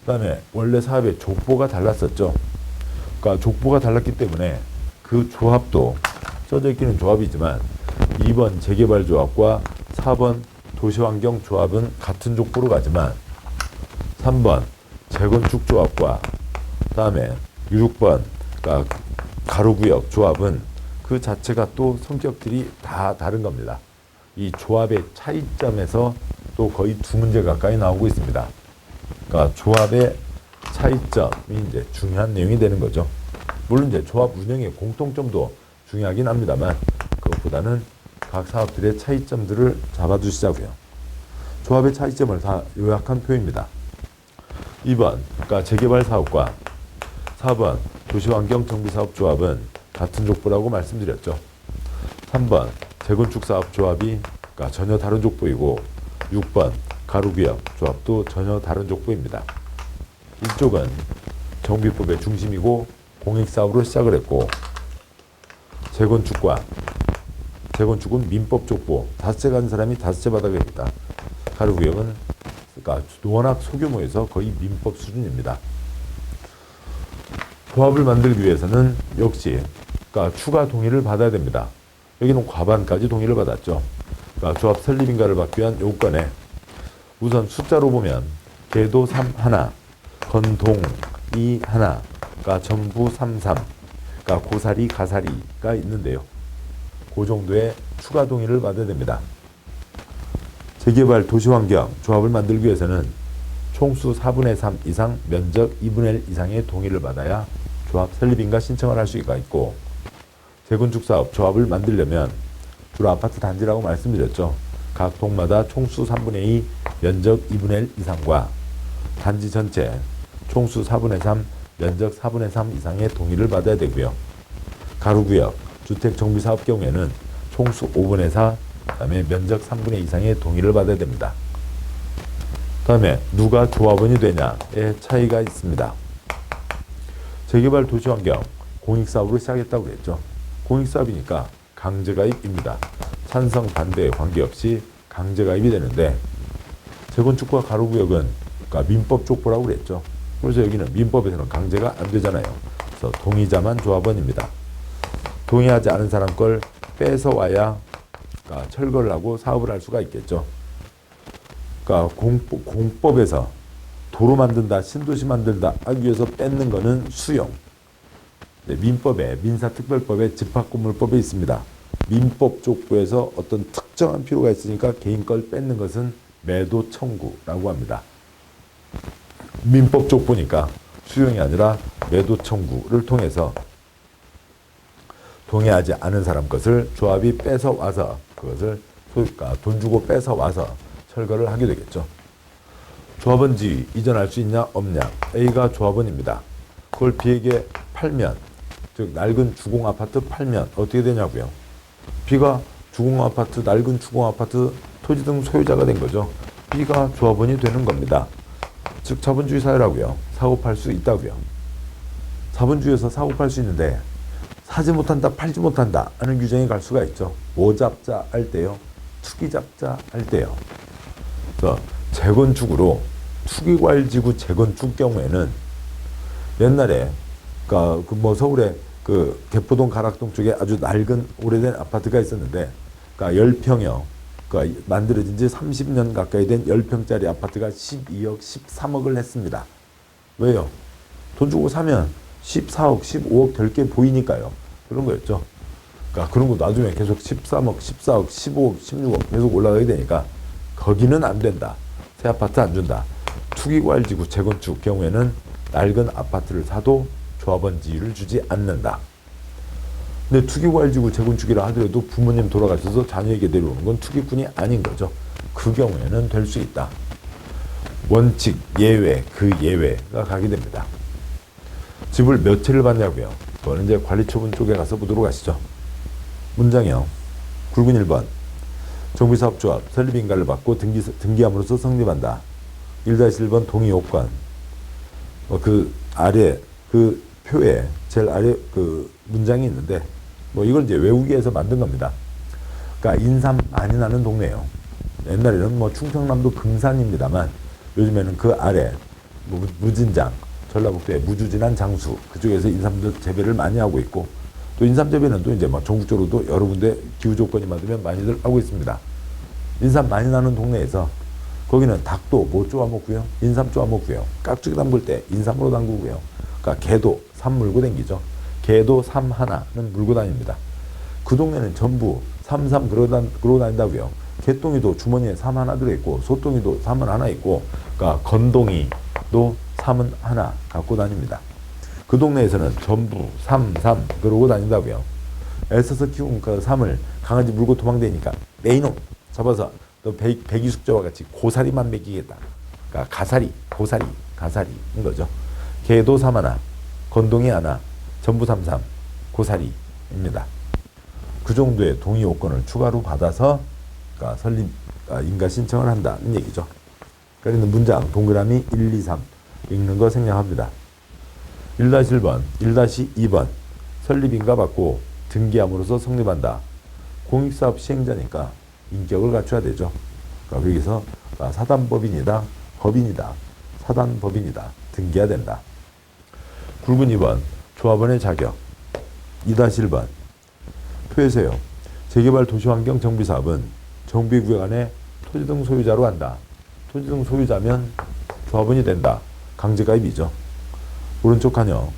그 다음에 원래 사업의 족보가 달랐었죠. 그러니까 족보가 달랐기 때문에 그 조합도 써져 있기는 조합이지만 2번 재개발 조합과 4번 도시환경 조합은 같은 족보로 가지만 3번 재건축 조합과 그 다음에 6번 그러니까 가로구역 조합은 그 자체가 또 성격들이 다 다른 겁니다. 이 조합의 차이점에서 또 거의 2문제 가까이 나오고 있습니다. 그러니까 조합의 차이점이 이제 중요한 내용이 되는 거죠. 물론 이제 조합 운영의 공통점도 중요하긴 합니다만 그것보다는 각 사업들의 차이점들을 잡아두시자고요. 조합의 차이점을 다 요약한 표입니다. 2번 그러니까 재개발 사업과 4번 도시환경 정비사업 조합은 같은 족보라고 말씀드렸죠. 3번 재건축 사업 조합이 그러니까 전혀 다른 족보이고 6번 가로구역 조합도 전혀 다른 족보입니다. 이쪽은 정비법의 중심이고 공익사업으로 시작을 했고 재건축은 민법 족보 5채 가진 사람이 5채 받아야 됩니다. 가로구역은 그러니까 워낙 소규모에서 거의 민법 수준입니다. 조합을 만들기 위해서는 역시 그러니까 추가 동의를 받아야 됩니다. 여기는 과반까지 동의를 받았죠. 그러니까 조합 설립인가를 받기 위한 요건에 우선 숫자로 보면 개도 3 하나, 건동 2 하나가 전부 33, 그러니까 고사리, 가사리가 있는데요. 그 정도의 추가 동의를 받아야 됩니다. 재개발 도시환경 조합을 만들기 위해서는 총수 4분의 3 이상, 면적 2분의 1 이상의 동의를 받아야 조합 설립인가 신청을 할 수가 있고, 재건축 사업 조합을 만들려면 주로 아파트 단지라고 말씀드렸죠. 각 동마다 총수 3분의 2, 면적 2분의 1 이상과 단지 전체 총수 4분의 3, 면적 4분의 3 이상의 동의를 받아야 되고요. 가로구역, 주택 정비 사업 경우에는 총수 5분의 4, 그다음에 면적 3분의 2 이상의 동의를 받아야 됩니다. 그다음에 누가 조합원이 되냐의 차이가 있습니다. 재개발 도시환경 공익사업으로 시작했다고 그랬죠. 공익사업이니까 강제가입입니다. 찬성 반대에 관계없이 강제가입이 되는데, 재건축과 가로구역은 그러니까 민법 족보라고 그랬죠. 그래서 여기는 민법에서는 강제가 안 되잖아요. 그래서 동의자만 조합원입니다. 동의하지 않은 사람 걸 뺏어와야 그러니까 철거를 하고 사업을 할 수가 있겠죠. 그러니까 공법에서 도로 만든다, 신도시 만든다 하기 위해서 뺏는 거는 수용. 민법에, 민사특별법에 집합건물법에 있습니다. 민법 족보에서 어떤 특정한 필요가 있으니까 개인 걸 뺏는 것은 매도 청구라고 합니다. 민법 족보니까 수용이 아니라 매도 청구를 통해서 동의하지 않은 사람 것을 조합이 뺏어 와서 그것을 그러니까 돈 주고 뺏어 와서 철거를 하게 되겠죠. 조합원 지위 이전할 수 있냐 없냐. A가 조합원입니다. 그걸 B에게 팔면, 즉 낡은 주공 아파트 팔면 어떻게 되냐고요. B가 주공 아파트, 낡은 주공 아파트 토지 등 소유자가 된 거죠. B가 조합원이 되는 겁니다. 즉 자본주의 사회라고요. 사고 팔 수 있다고요. 자본주의에서 사고 팔 수 있는데 사지 못한다, 팔지 못한다 하는 규정이 갈 수가 있죠. 모잡자 할 때요, 투기잡자 할 때요. 그래서 재건축으로 투기과일지구 재건축 경우에는 옛날에 그러니까 그 서울에 그 개포동 가락동 쪽에 아주 낡은 오래된 아파트가 있었는데, 그러니까 10평이요. 그러니까 만들어진 지 30년 가까이 된 10평짜리 아파트가 12억, 13억을 했습니다. 왜요? 돈 주고 사면 14억, 15억 될 게 보이니까요. 그런 거였죠. 그러니까 그런 거 나중에 계속 13억, 14억, 15억, 16억 계속 올라가게 되니까 거기는 안 된다. 새 아파트 안 준다. 투기과일지구 재건축 경우에는 낡은 아파트를 사도 조합원 지위를 주지 않는다. 근데 투기과일지구 재건축이라 하더라도 부모님 돌아가셔서 자녀에게 내려오는 건 투기꾼이 아닌 거죠. 그 경우에는 될 수 있다. 원칙, 예외, 그 예외가 가게 됩니다. 집을 몇 채를 받냐고요. 그거는 이제 관리처분 쪽에 가서 보도록 하시죠. 문장이요. 굵은 1번. 정비사업조합 설립인가를 받고 등기함으로써 성립한다. 1-1번 동의 요건. 그 아래 그 표에 제일 아래 그 문장이 있는데 이걸 이제 외우기 위해서 만든 겁니다. 그러니까 인삼 많이 나는 동네예요. 옛날에는 충청남도 금산입니다만 요즘에는 그 아래 무진장, 전라북도의 무주진한 장수 그쪽에서 인삼 재배를 많이 하고 있고, 또 인삼 재배는 또 이제 전국적으로도 여러 군데 기후 조건이 맞으면 많이들 하고 있습니다. 인삼 많이 나는 동네에서 거기는 닭도 뭐 쪼아 먹고요, 인삼 쪼아 먹고요, 깍두기 담글 때 인삼으로 담그고요. 그러니까 개도 삼 물고 다니죠. 개도 삼 하나는 물고 다닙니다. 그 동네는 전부 삼삼 그러고 다닌다고요. 개똥이도 주머니에 삼 하나 들어있고, 소똥이도 삼은 하나 있고, 그러니까 건동이도 삼은 하나 갖고 다닙니다. 그 동네에서는 전부 삼 그러고 다닌다고요. 애써서 키운 그 삼을 강아지 물고 도망다니니까 내 이놈 잡아서 너 백이숙제와 같이 고사리만 먹이겠다. 그러니까 가사리인 거죠. 개도 삼 하나, 건동이 하나, 전부 삼삼, 고사리입니다. 그 정도의 동의 요건을 추가로 받아서 그러니까 설립 인가 신청을 한다는 얘기죠. 그러니까 문장 동그라미 1, 2, 3 읽는 거 생략합니다. 1-1번, 1-2번 설립인가 받고 등기함으로써 성립한다. 공익사업 시행자니까 인격을 갖춰야 되죠. 그러니까 여기서 사단법인이다, 법인이다, 사단법인이다, 등기해야 된다. 굵은 2번, 조합원의 자격. 2-1번, 표에서요. 재개발 도시환경 정비사업은 정비구역 안에 토지 등 소유자로 한다. 토지 등 소유자면 조합원이 된다. 강제가입이죠. 오른쪽 칸이요.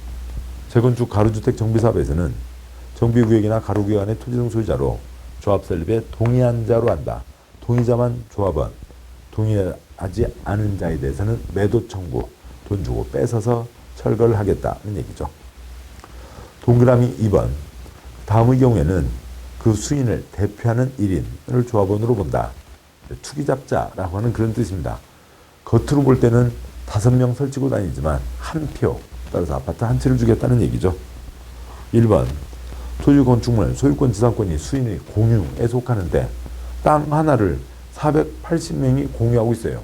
재건축 가로주택 정비사업에서는 정비구역이나 가로구역 안에 토지 등 소유자로 조합 설립에 동의한 자로 한다. 동의자만 조합원, 동의하지 않은 자에 대해서는 매도 청구, 돈 주고 뺏어서 철거를 하겠다는 얘기죠. 동그라미 2번. 다음의 경우에는 그 수인을 대표하는 1인을 조합원으로 본다. 투기잡자라고 하는 그런 뜻입니다. 겉으로 볼 때는 5명 설치고 다니지만 한 표, 따라서 아파트 한 채를 주겠다는 얘기죠. 1번. 토지 건축물 소유권 지상권이 수인의 공유에 속하는데 땅 하나를 480명이 공유하고 있어요.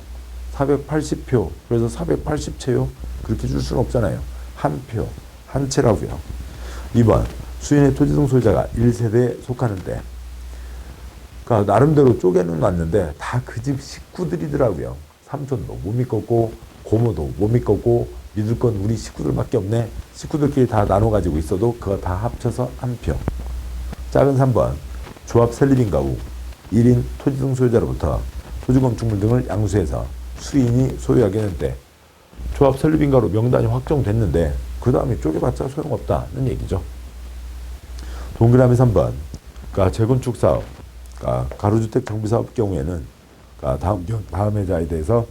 480표, 그래서 480채요? 그렇게 줄 수는 없잖아요. 한 표, 한 채라고요. 2번. 수인의 토지 등 소유자가 1세대에 속하는데, 그러니까 나름대로 쪼개는 놨는데 다 그 집 식구들이더라고요. 삼촌도 못 믿겠고 고모도 못 믿겠고 믿을 건 우리 식구들밖에 없네. 식구들끼리 다 나눠 가지고 있어도 그거 다 합쳐서 한 표. 작은 3번. 조합 설립인 가구 1인 토지 등 소유자로부터 토지 건축물 등을 양수해서 수인이 소유하게 되는데, 조합 설립인가로 명단이 확정됐는데 그 다음에 쪼개봤자 소용없다는 얘기죠. 동그라미 3번. 그러니까 재건축 사업, 그러니까 가로주택 정비 사업 경우에는 다음 해자에 대해서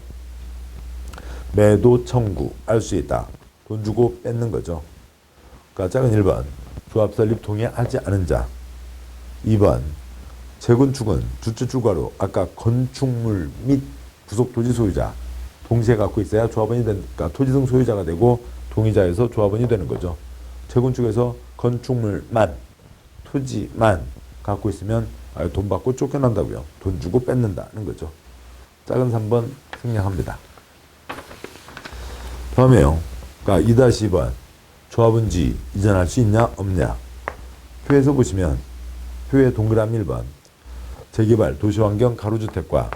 매도 청구할 수 있다. 돈 주고 뺏는 거죠. 그러니까 작은 1번. 조합 설립 동의하지 않은 자. 2번. 재건축은 주체 출가로 아까 건축물 및 부속 토지 소유자 동시에 갖고 있어야 조합원이 되니까 토지 등 소유자가 되고 동의자에서 조합원이 되는 거죠. 재건축에서 건축물만 토지만 갖고 있으면 돈 받고 쫓겨난다고요. 돈 주고 뺏는다는 거죠. 작은 3번 생략합니다. 다음에요. 그러니까 2-2번. 조합원지 이전할 수 있냐 없냐. 표에서 보시면 표의 동그라미 1번. 재개발 도시환경 가로주택과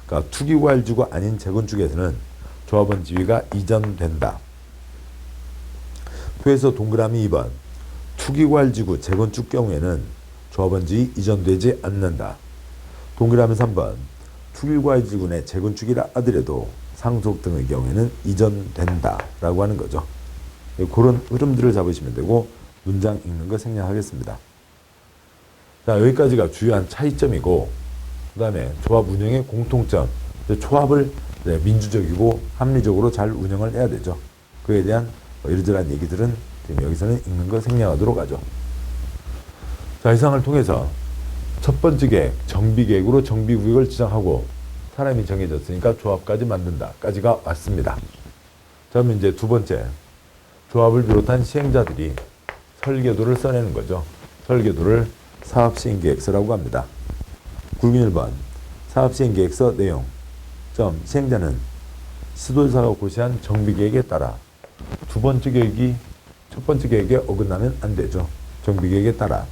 그러니까 투기과일지구 아닌 재건축에서는 조합원 지위가 이전된다. 표에서 동그라미 2번. 투기과일지구 재건축 경우에는 조합원 지위 이전되지 않는다. 동그라미 3번. 투기과일지구 내 재건축이라 하더라도 상속 등의 경우에는 이전된다 라고 하는 거죠. 그런 흐름들을 잡으시면 되고 문장 읽는 거 생략하겠습니다. 자, 여기까지가 주요한 차이점이고, 그 다음에 조합 운영의 공통점. 조합을 민주적이고 합리적으로 잘 운영을 해야 되죠. 그에 대한 이러저러한 얘기들은 지금 여기서는 읽는 거 생략하도록 하죠. 자, 이상을 통해서 첫 번째 계획, 정비계획으로 정비구역을 지정하고 사람이 정해졌으니까 조합까지 만든다까지가 왔습니다. 그러면 이제 두 번째, 조합을 비롯한 시행자들이 설계도를 써내는 거죠. 설계도를 사업시행계획서라고 합니다. 굵은 1번. 사업시행계획서 내용. 시행자는 시도지사가 고시한 정비계획에 따라 첫 번째 계획에 어긋나면 안 되죠. 정비계획에 따라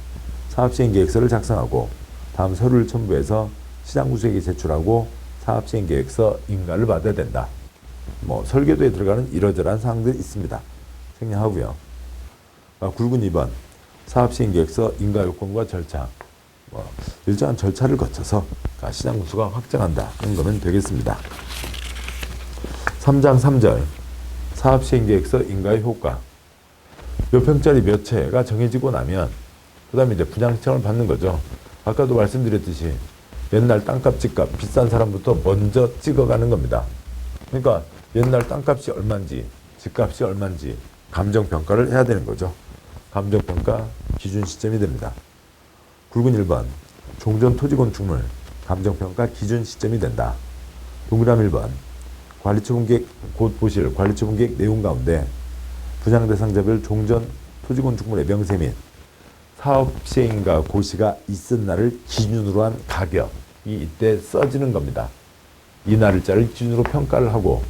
사업시행계획서를 작성하고 다음 서류를 첨부해서 시장구수에게 제출하고 사업시행계획서 인가를 받아야 된다. 설계도에 들어가는 이러저러한 사항들이 있습니다. 생략하고요. 굵은 2번. 사업시행계획서 인가요건과 절차. 일정한 절차를 거쳐서 시장구수가 확정한다는 거면 되겠습니다. 3장 3절. 사업시행계획서 인가의 효과. 몇 평짜리 몇 채가 정해지고 나면 그 다음에 이제 분양신청을 받는 거죠. 아까도 말씀드렸듯이 옛날 땅값, 집값 비싼 사람부터 먼저 찍어가는 겁니다. 그러니까 옛날 땅값이 얼마인지, 집값이 얼마인지 감정평가를 해야 되는 거죠. 감정평가 기준 시점이 됩니다. 굵은 1번. 종전 토지 건축물 감정평가 기준 시점이 된다. 동그라미 1번. 관리처분계획, 곧 보실 관리처분계획 내용 가운데 분양 대상자별 종전 토지 건축물의 명세 및 사업 시행인가 고시가 있은 날을 기준으로 한 가격이 이때 써지는 겁니다. 이 날짜를 기준으로 평가를 하고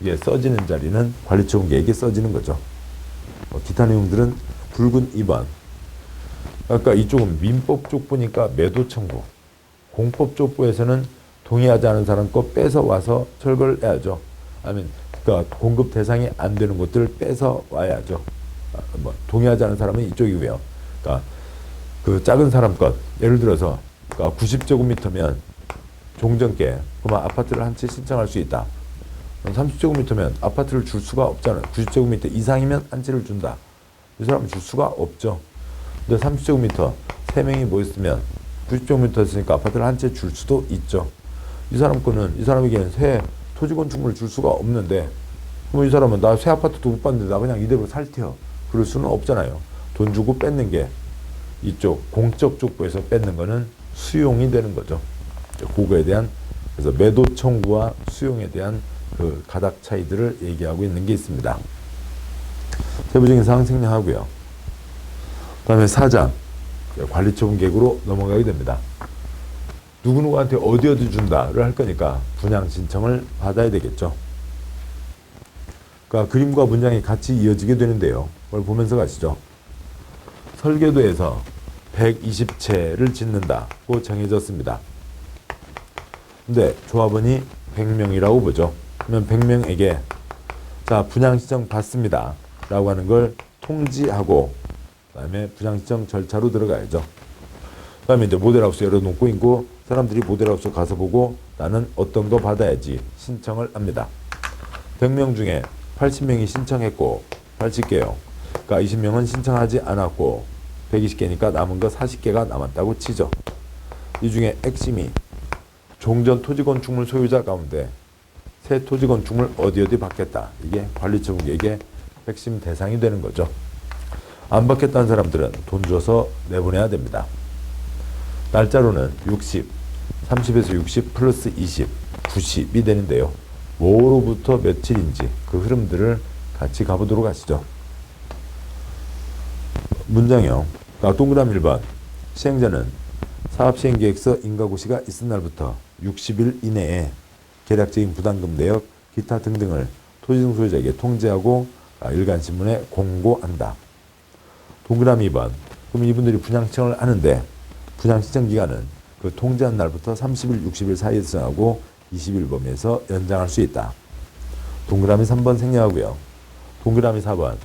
이게 써지는 자리는 관리처분계획에 써지는 거죠. 기타 내용들은 굵은 2번. 아까 이쪽은 민법 쪽 보니까 매도 청구. 공법 쪽부에서는 동의하지 않은 사람 거 뺏어 와서 철거를 해야죠. 아니면 그러니까 공급 대상이 안 되는 것들을 뺏어 와야죠. 동의하지 않은 사람은 이쪽이고요. 그러니까 그 작은 사람 것, 예를 들어서 90제곱미터면 종전께 그러면 아파트를 한 채 신청할 수 있다. 30제곱미터면 아파트를 줄 수가 없잖아요. 90제곱미터 이상이면 한 채를 준다. 이 사람은 줄 수가 없죠. 근데 30제곱미터 3명이 모였으면 90제곱미터 있으니까 아파트를 한 채 줄 수도 있죠. 이 사람에게는 새 토지 건축물을 줄 수가 없는데 그럼 이 사람은 나 새 아파트도 못 봤는데 나 그냥 이대로 살테요. 그럴 수는 없잖아요. 돈 주고 뺏는 게 이쪽 공적 족보에서 뺏는 거는 수용이 되는 거죠. 그거에 대한 그래서 매도 청구와 수용에 대한 그 가닥 차이들을 얘기하고 있는 게 있습니다. 세부적인 사항 생략하고요. 그다음에 4장 관리처분 계획으로 넘어가게 됩니다. 누구누구한테 어디 준다를 할 거니까 분양 신청을 받아야 되겠죠. 그러니까 그림과 문장이 같이 이어지게 되는데요. 그걸 보면서 가시죠. 설계도에서 120채를 짓는다고 정해졌습니다. 근데 조합원이 100명이라고 보죠. 그러면 100명에게 자 분양 신청 받습니다 라고 하는 걸 통지하고 그 다음에 분양 신청 절차로 들어가야죠. 그 다음에 이제 모델하우스 열어놓고 있고 사람들이 모델하우스 가서 보고 나는 어떤 거 받아야지 신청을 합니다. 100명 중에 80명이 신청했고 80개요. 그러니까 20명은 신청하지 않았고 120개니까 남은 거 40개가 남았다고 치죠. 이 중에 핵심이 종전 토지건축물 소유자 가운데 새 토지건축물 어디 받겠다. 이게 관리처분 계획의 핵심 대상이 되는 거죠. 안 받겠다는 사람들은 돈 줘서 내보내야 됩니다. 날짜로는 60, 30에서 60 플러스 20, 90이 되는데요. 뭐로부터 며칠인지 그 흐름들을 같이 가보도록 하시죠. 문장형, 동그라미 1번 시행자는 사업시행계획서 인가고시가 있은 날부터 60일 이내에 계략적인 부담금 내역, 기타 등등을 토지등 소유자에게 통지하고 일간신문에 공고한다. 동그라미 2번 그럼 이분들이 분양신청을 하는데 분양신청 기간은 그 통지한 날부터 30일, 60일 사이에서 정하고 20일 범위에서 연장할 수 있다. 동그라미 3번 생략하고요. 동그라미 4번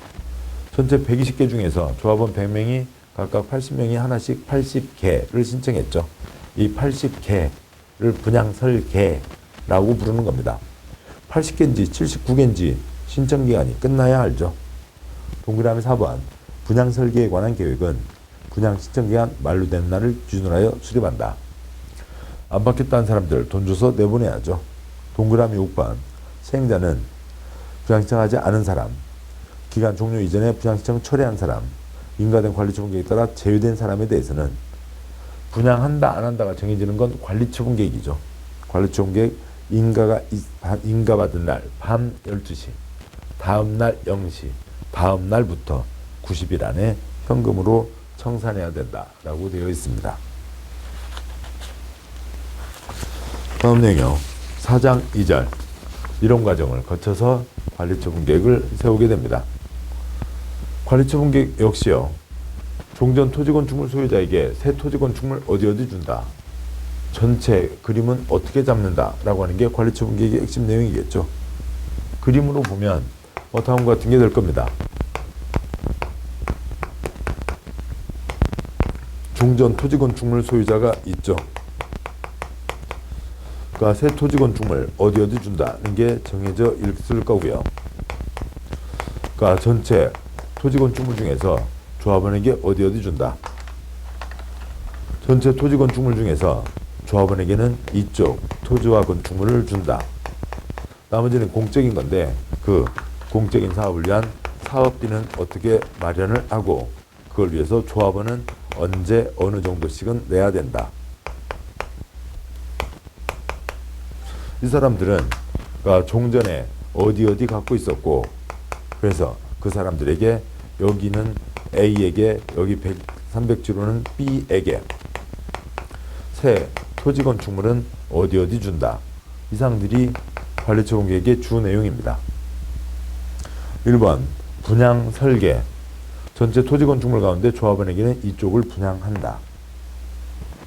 전체 120개 중에서 조합원 100명이 각각 80명이 하나씩 80개를 신청했죠. 이 80개를 분양설계라고 부르는 겁니다. 80개인지 79개인지 신청기간이 끝나야 알죠. 동그라미 4번 분양설계에 관한 계획은 분양신청기간 만료되는 날을 기준으로 하여 수립한다. 안 받겠다는 사람들 돈 줘서 내보내야죠. 동그라미 6번 시행자는 분양신청하지 않은 사람, 기간 종료 이전에 분양신청 철회한 사람, 인가된 관리처분계획에 따라 제외된 사람에 대해서는 분양한다 안 한다가 정해지는 건 관리처분계획이죠. 관리처분계획 인가받은 날 밤 12시, 다음날 0시, 다음 날부터 90일 안에 현금으로 청산해야 된다라고 되어 있습니다. 다음 내용 4장 2절 이론 과정을 거쳐서 관리처분 계획을 세우게 됩니다. 관리처분 계획 역시요. 종전 토지건축물 소유자에게 새 토지건축물 어디 준다. 전체 그림은 어떻게 잡는다 라고 하는 게 관리처분 계획의 핵심 내용이겠죠. 그림으로 보면 다음과 같은 게 될 겁니다. 종전 토지건축물 소유자가 있죠. 그러니까 새 토지건축물 어디 준다는 게 정해져 있을 거고요. 그러니까 전체 토지건축물 중에서 조합원에게 어디 준다. 전체 토지건축물 중에서 조합원에게는 이쪽 토지와 건축물을 준다. 나머지는 공적인 건데 그 공적인 사업을 위한 사업비는 어떻게 마련을 하고 그걸 위해서 조합원은 언제 어느 정도씩은 내야 된다. 이 사람들은 그러니까 종전에 어디 갖고 있었고 그래서 그 사람들에게 여기는 A에게 여기 300지로는 B에게 새 토지건축물은 어디 준다. 이 사항들이 관리처분계획의 주 내용입니다. 1번 분양 설계 전체 토지건축물 가운데 조합원에게는 이쪽을 분양한다.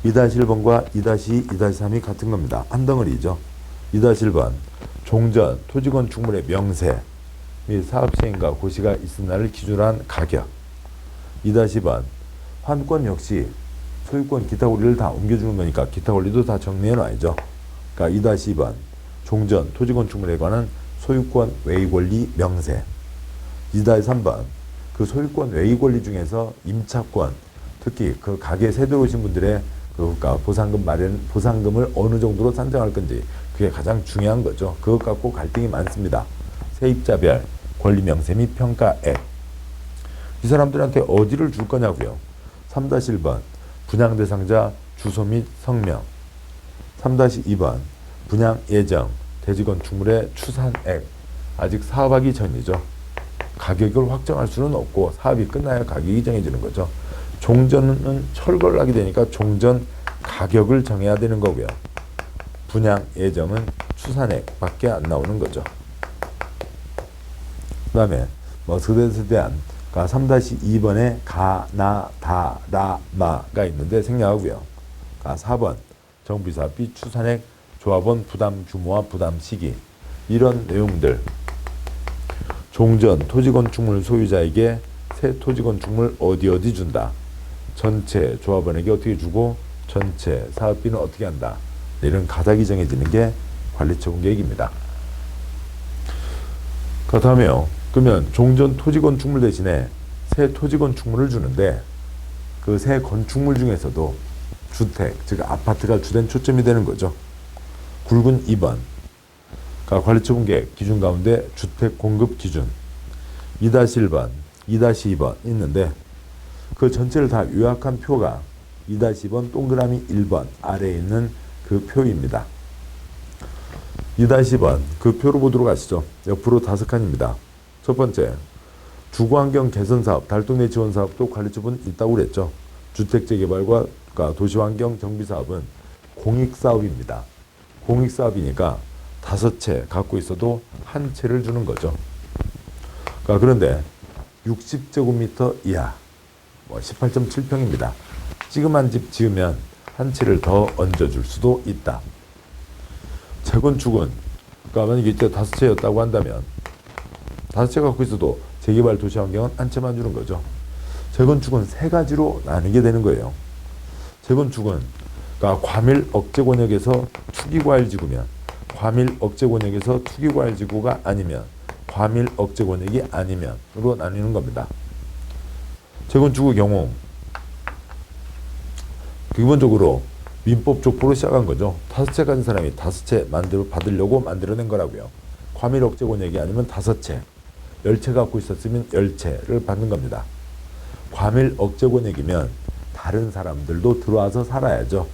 2-1번과 2-2, 2-3이 같은 겁니다. 한 덩어리죠. 2-1번 종전 토지건축물의 명세 및 사업시행과 고시가 있은 날을 기준으로 한 가격. 2-2번 환권 역시 소유권 기타 권리를 다 옮겨주는 거니까 기타 권리도 다 정리해 놔야죠. 그러니까 2-2번 종전 토지건축물에 관한 소유권 외의 권리 명세. 2-3번 그 소유권 외의 권리 중에서 임차권 특히 그 가게 새 들어오신 분들의 그러니까 보상금을 어느 정도로 산정할 건지 그게 가장 중요한 거죠. 그것 갖고 갈등이 많습니다. 세입자별 권리 명세 및 평가액. 이 사람들한테 어디를 줄 거냐고요. 3-1번 분양 대상자 주소 및 성명. 3-2번 분양 예정 대지 건축물의 추산액. 아직 사업하기 전이죠. 가격을 확정할 수는 없고 사업이 끝나야 가격이 정해지는 거죠. 종전은 철거를 하게 되니까 종전 가격을 정해야 되는 거고요. 분양 예정은 추산액밖에 안 나오는 거죠. 그 다음에 그것에 대한 3-2번에 가, 나, 다, 라, 마가 있는데 생략하고요. 4번 정비사업비 추산액 조합원 부담 규모와 부담 시기. 이런 내용들. 종전 토지건축물 소유자에게 새 토지건축물 어디 준다. 전체 조합원에게 어떻게 주고 전체 사업비는 어떻게 한다. 이런 가닥이 정해지는 게 관리처분 계획입니다. 그렇다면요. 그러면 종전 토지건축물 대신에 새 토지건축물을 주는데 그 새 건축물 중에서도 주택, 즉 아파트가 주된 초점이 되는 거죠. 굵은 2번. 관리처분 계획 기준 가운데 주택 공급 기준 2-1번, 2-2번 있는데 그 전체를 다 요약한 표가 2-2번 동그라미 1번 아래에 있는 그 표입니다. 2-2번 그 표로 보도록 하시죠. 옆으로 5칸입니다. 첫 번째, 주거환경 개선사업, 달동네 지원사업도 관리처분 있다고 그랬죠. 주택재개발과 도시환경 정비사업은 공익사업입니다. 공익사업이니까 5채 갖고 있어도 한 채를 주는 거죠. 그런데 60제곱미터 이하, 18.7평입니다. 찌그만 집 지으면 한 채를 더 얹어줄 수도 있다. 재건축은, 만약에 이때 5채였다고 한다면 5채 갖고 있어도 재개발 도시환경은 한 채만 주는 거죠. 재건축은 3가지로 나뉘게 되는 거예요. 재건축은 과밀 억제 권역에서 투기과일 지구면, 과밀 억제 권역에서 투기과일 지구가 아니면, 과밀 억제 권역이 아니면으로 나뉘는 겁니다. 재건축의 경우 기본적으로 민법 족보로 시작한 거죠. 5채 가진 사람이 5채 받으려고 만들어낸 거라고요. 과밀 억제 권역이 아니면 5채, 10채 갖고 있었으면 10채를 받는 겁니다. 과밀 억제 권역이면 다른 사람들도 들어와서 살아야죠.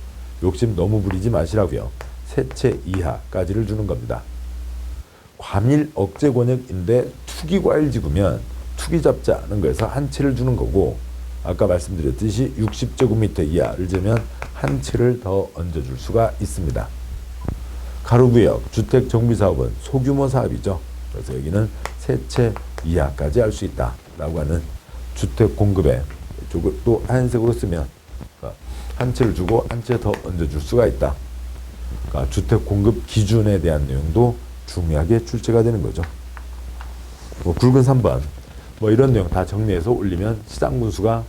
욕심 너무 부리지 마시라고요. 3채 이하까지를 주는 겁니다. 과밀 억제 권역인데 투기과일 지구면 투기 잡지 않은 거에서 한 채를 주는 거고, 아까 말씀드렸듯이 60제곱미터 이하를 재면 한 채를 더 얹어줄 수가 있습니다. 가로구역 주택 정비사업은 소규모 사업이죠. 그래서 여기는 3채 이하까지 할 수 있다라고 하는 주택 공급에 이쪽을 또 하얀색으로 쓰면 한 채를 주고 한 채 더 얹어줄 수가 있다. 주택 공급 기준에 대한 내용도 중요하게 출제가 되는 거죠. 굵은 3번 이런 내용 다 정리해서 올리면 시장군수가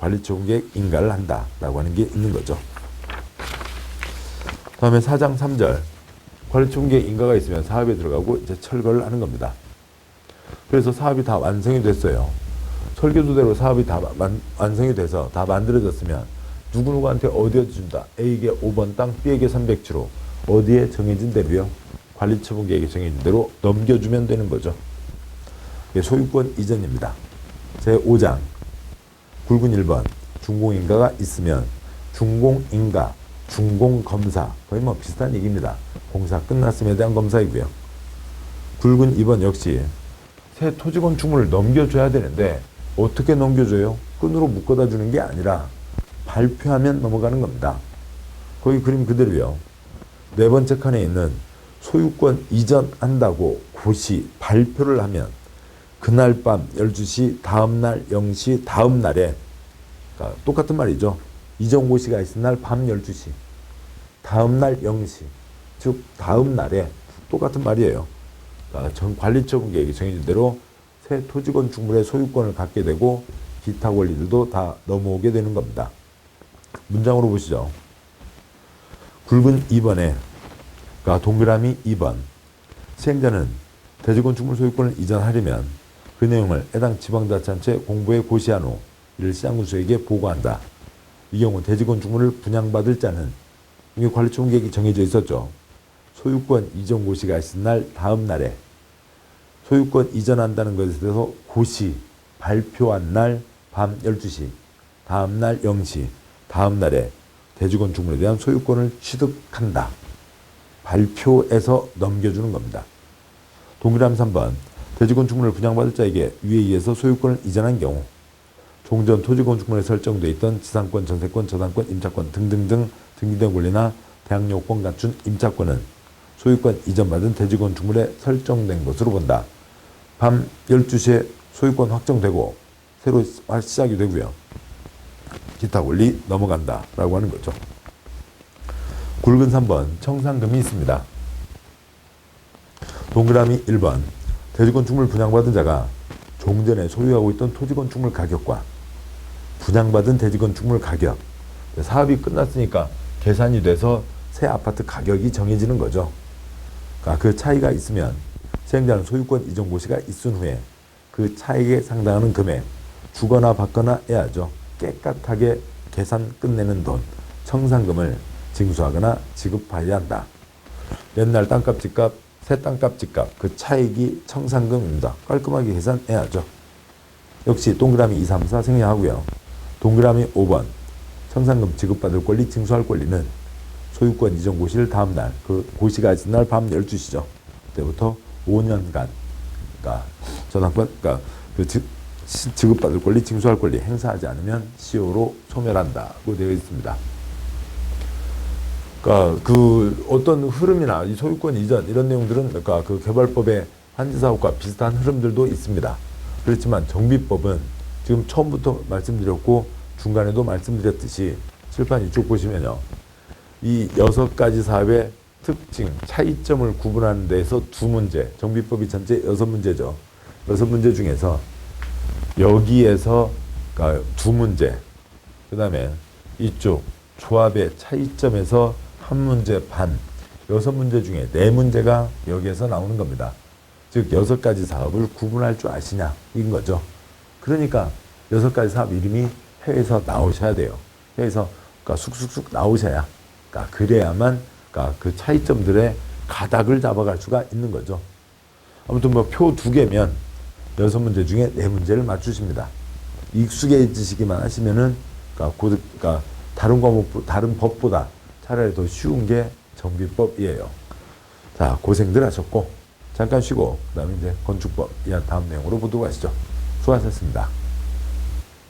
관리처분계획 인가를 한다라고 하는 게 있는 거죠. 다음에 4장 3절 관리처분계획 인가가 있으면 사업에 들어가고 이제 철거를 하는 겁니다. 그래서 사업이 다 완성이 됐어요. 설계도대로 사업이 다 완성이 돼서 다 만들어졌으면 누구누구한테 어디에 준다. A에게 5번 땅, B에게 300주로 어디에 정해진 대로요. 관리처분계획에 정해진 대로 넘겨주면 되는 거죠. 소유권 이전입니다. 제5장 굵은 1번 준공인가가 있으면 준공인가, 준공검사 거의 비슷한 얘기입니다. 공사 끝났음에 대한 검사이고요. 굵은 2번 역시 새 토지 건축물을 넘겨줘야 되는데 어떻게 넘겨줘요? 끈으로 묶어다 주는 게 아니라 발표하면 넘어가는 겁니다. 거기 그림 그대로요. 4번째 칸에 있는 소유권 이전한다고 고시 발표를 하면 그날 밤 12시, 다음날 0시, 다음날에 똑같은 말이죠. 이전 고시가 있은 날 밤 12시, 다음날 0시, 즉 다음날에 똑같은 말이에요. 관리처분 계획이 정해진 대로 새 토지 건축물의 소유권을 갖게 되고 기타 권리들도 다 넘어오게 되는 겁니다. 문장으로 보시죠. 굵은 2번에 동그라미 2번 시행자는 대지건축물 소유권을 이전하려면 그 내용을 해당 지방자치단체 공보에 고시한 후 이를 시장군수에게 보고한다. 이 경우 대지건축물을 분양받을 자는 이게 관리처분 계획이 정해져 있었죠. 소유권 이전 고시가 있은 날 다음 날에 소유권 이전한다는 것에 대해서 고시 발표한 날 밤 12시, 다음 날 0시, 다음 날에 대지건축물에 대한 소유권을 취득한다. 발표해서 넘겨주는 겁니다. 동그라미 3번. 대지건축물을 분양받을 자에게 위에 의해서 소유권을 이전한 경우 종전 토지건축물에 설정되어 있던 지상권, 전세권, 저당권, 임차권 등등등 등기된 권리나 대항요건 갖춘 임차권은 소유권 이전받은 대지건축물에 설정된 것으로 본다. 밤 12시에 소유권 확정되고 새로 시작이 되고요. 기타 권리 넘어간다 라고 하는 거죠. 굵은 3번 청산금이 있습니다. 동그라미 1번 대지건축물 분양받은 자가 종전에 소유하고 있던 토지건축물 가격과 분양받은 대지건축물 가격, 사업이 끝났으니까 계산이 돼서 새 아파트 가격이 정해지는 거죠. 그러니까 그 차이가 있으면 세행자는 소유권 이전 고시가 있은 후에 그 차익에 상당하는 금액 주거나 받거나 해야죠. 깨끗하게 계산 끝내는 돈, 청산금을 징수하거나 지급해야 한다. 옛날 땅값, 집값, 새 땅값, 집값 그 차익이 청산금입니다. 깔끔하게 계산해야죠. 역시 동그라미 2, 3, 4 생략하고요. 동그라미 5번 청산금 지급받을 권리, 징수할 권리는 소유권 이전 고시를 다음 날, 그 고시가 있은 날 밤 12시죠. 그때부터 5년간 그러니까 저당권, 그러니까 그 지급받을 권리, 징수할 권리 행사하지 않으면 시효로 소멸한다고 되어 있습니다. 그러니까 그 어떤 흐름이나 이 소유권 이전 이런 내용들은 그러니까 그 개발법의 한지사업과 비슷한 흐름들도 있습니다. 그렇지만 정비법은 지금 처음부터 말씀드렸고 중간에도 말씀드렸듯이 칠판 이쪽 보시면요. 이 6가지 사업의 특징, 차이점을 구분하는 데에서 두 문제, 정비법이 전체 6문제죠. 6문제 중에서 여기에서 그러니까 두 문제, 그 다음에 이쪽 조합의 차이점에서 한 문제 반, 6문제 중에 4문제가 여기에서 나오는 겁니다. 즉 6가지 사업을 구분할 줄 아시냐 인 거죠. 그러니까 6가지 사업 이름이 해외에서 나오셔야 돼요. 해외에서 그러니까 쑥쑥쑥 나오셔야, 그러니까 그래야만 그러니까 그 차이점들의 가닥을 잡아갈 수가 있는 거죠. 아무튼 뭐 표 2개면 6문제 중에 4문제를 맞추십니다. 익숙해지시기만 하시면은 그러니까 다른 과목, 다른 법보다 차라리 더 쉬운 게 정비법이에요. 자, 고생들 하셨고 잠깐 쉬고 그다음에 이제 건축법 이한 다음 내용으로 보도록 하시죠. 수고하셨습니다.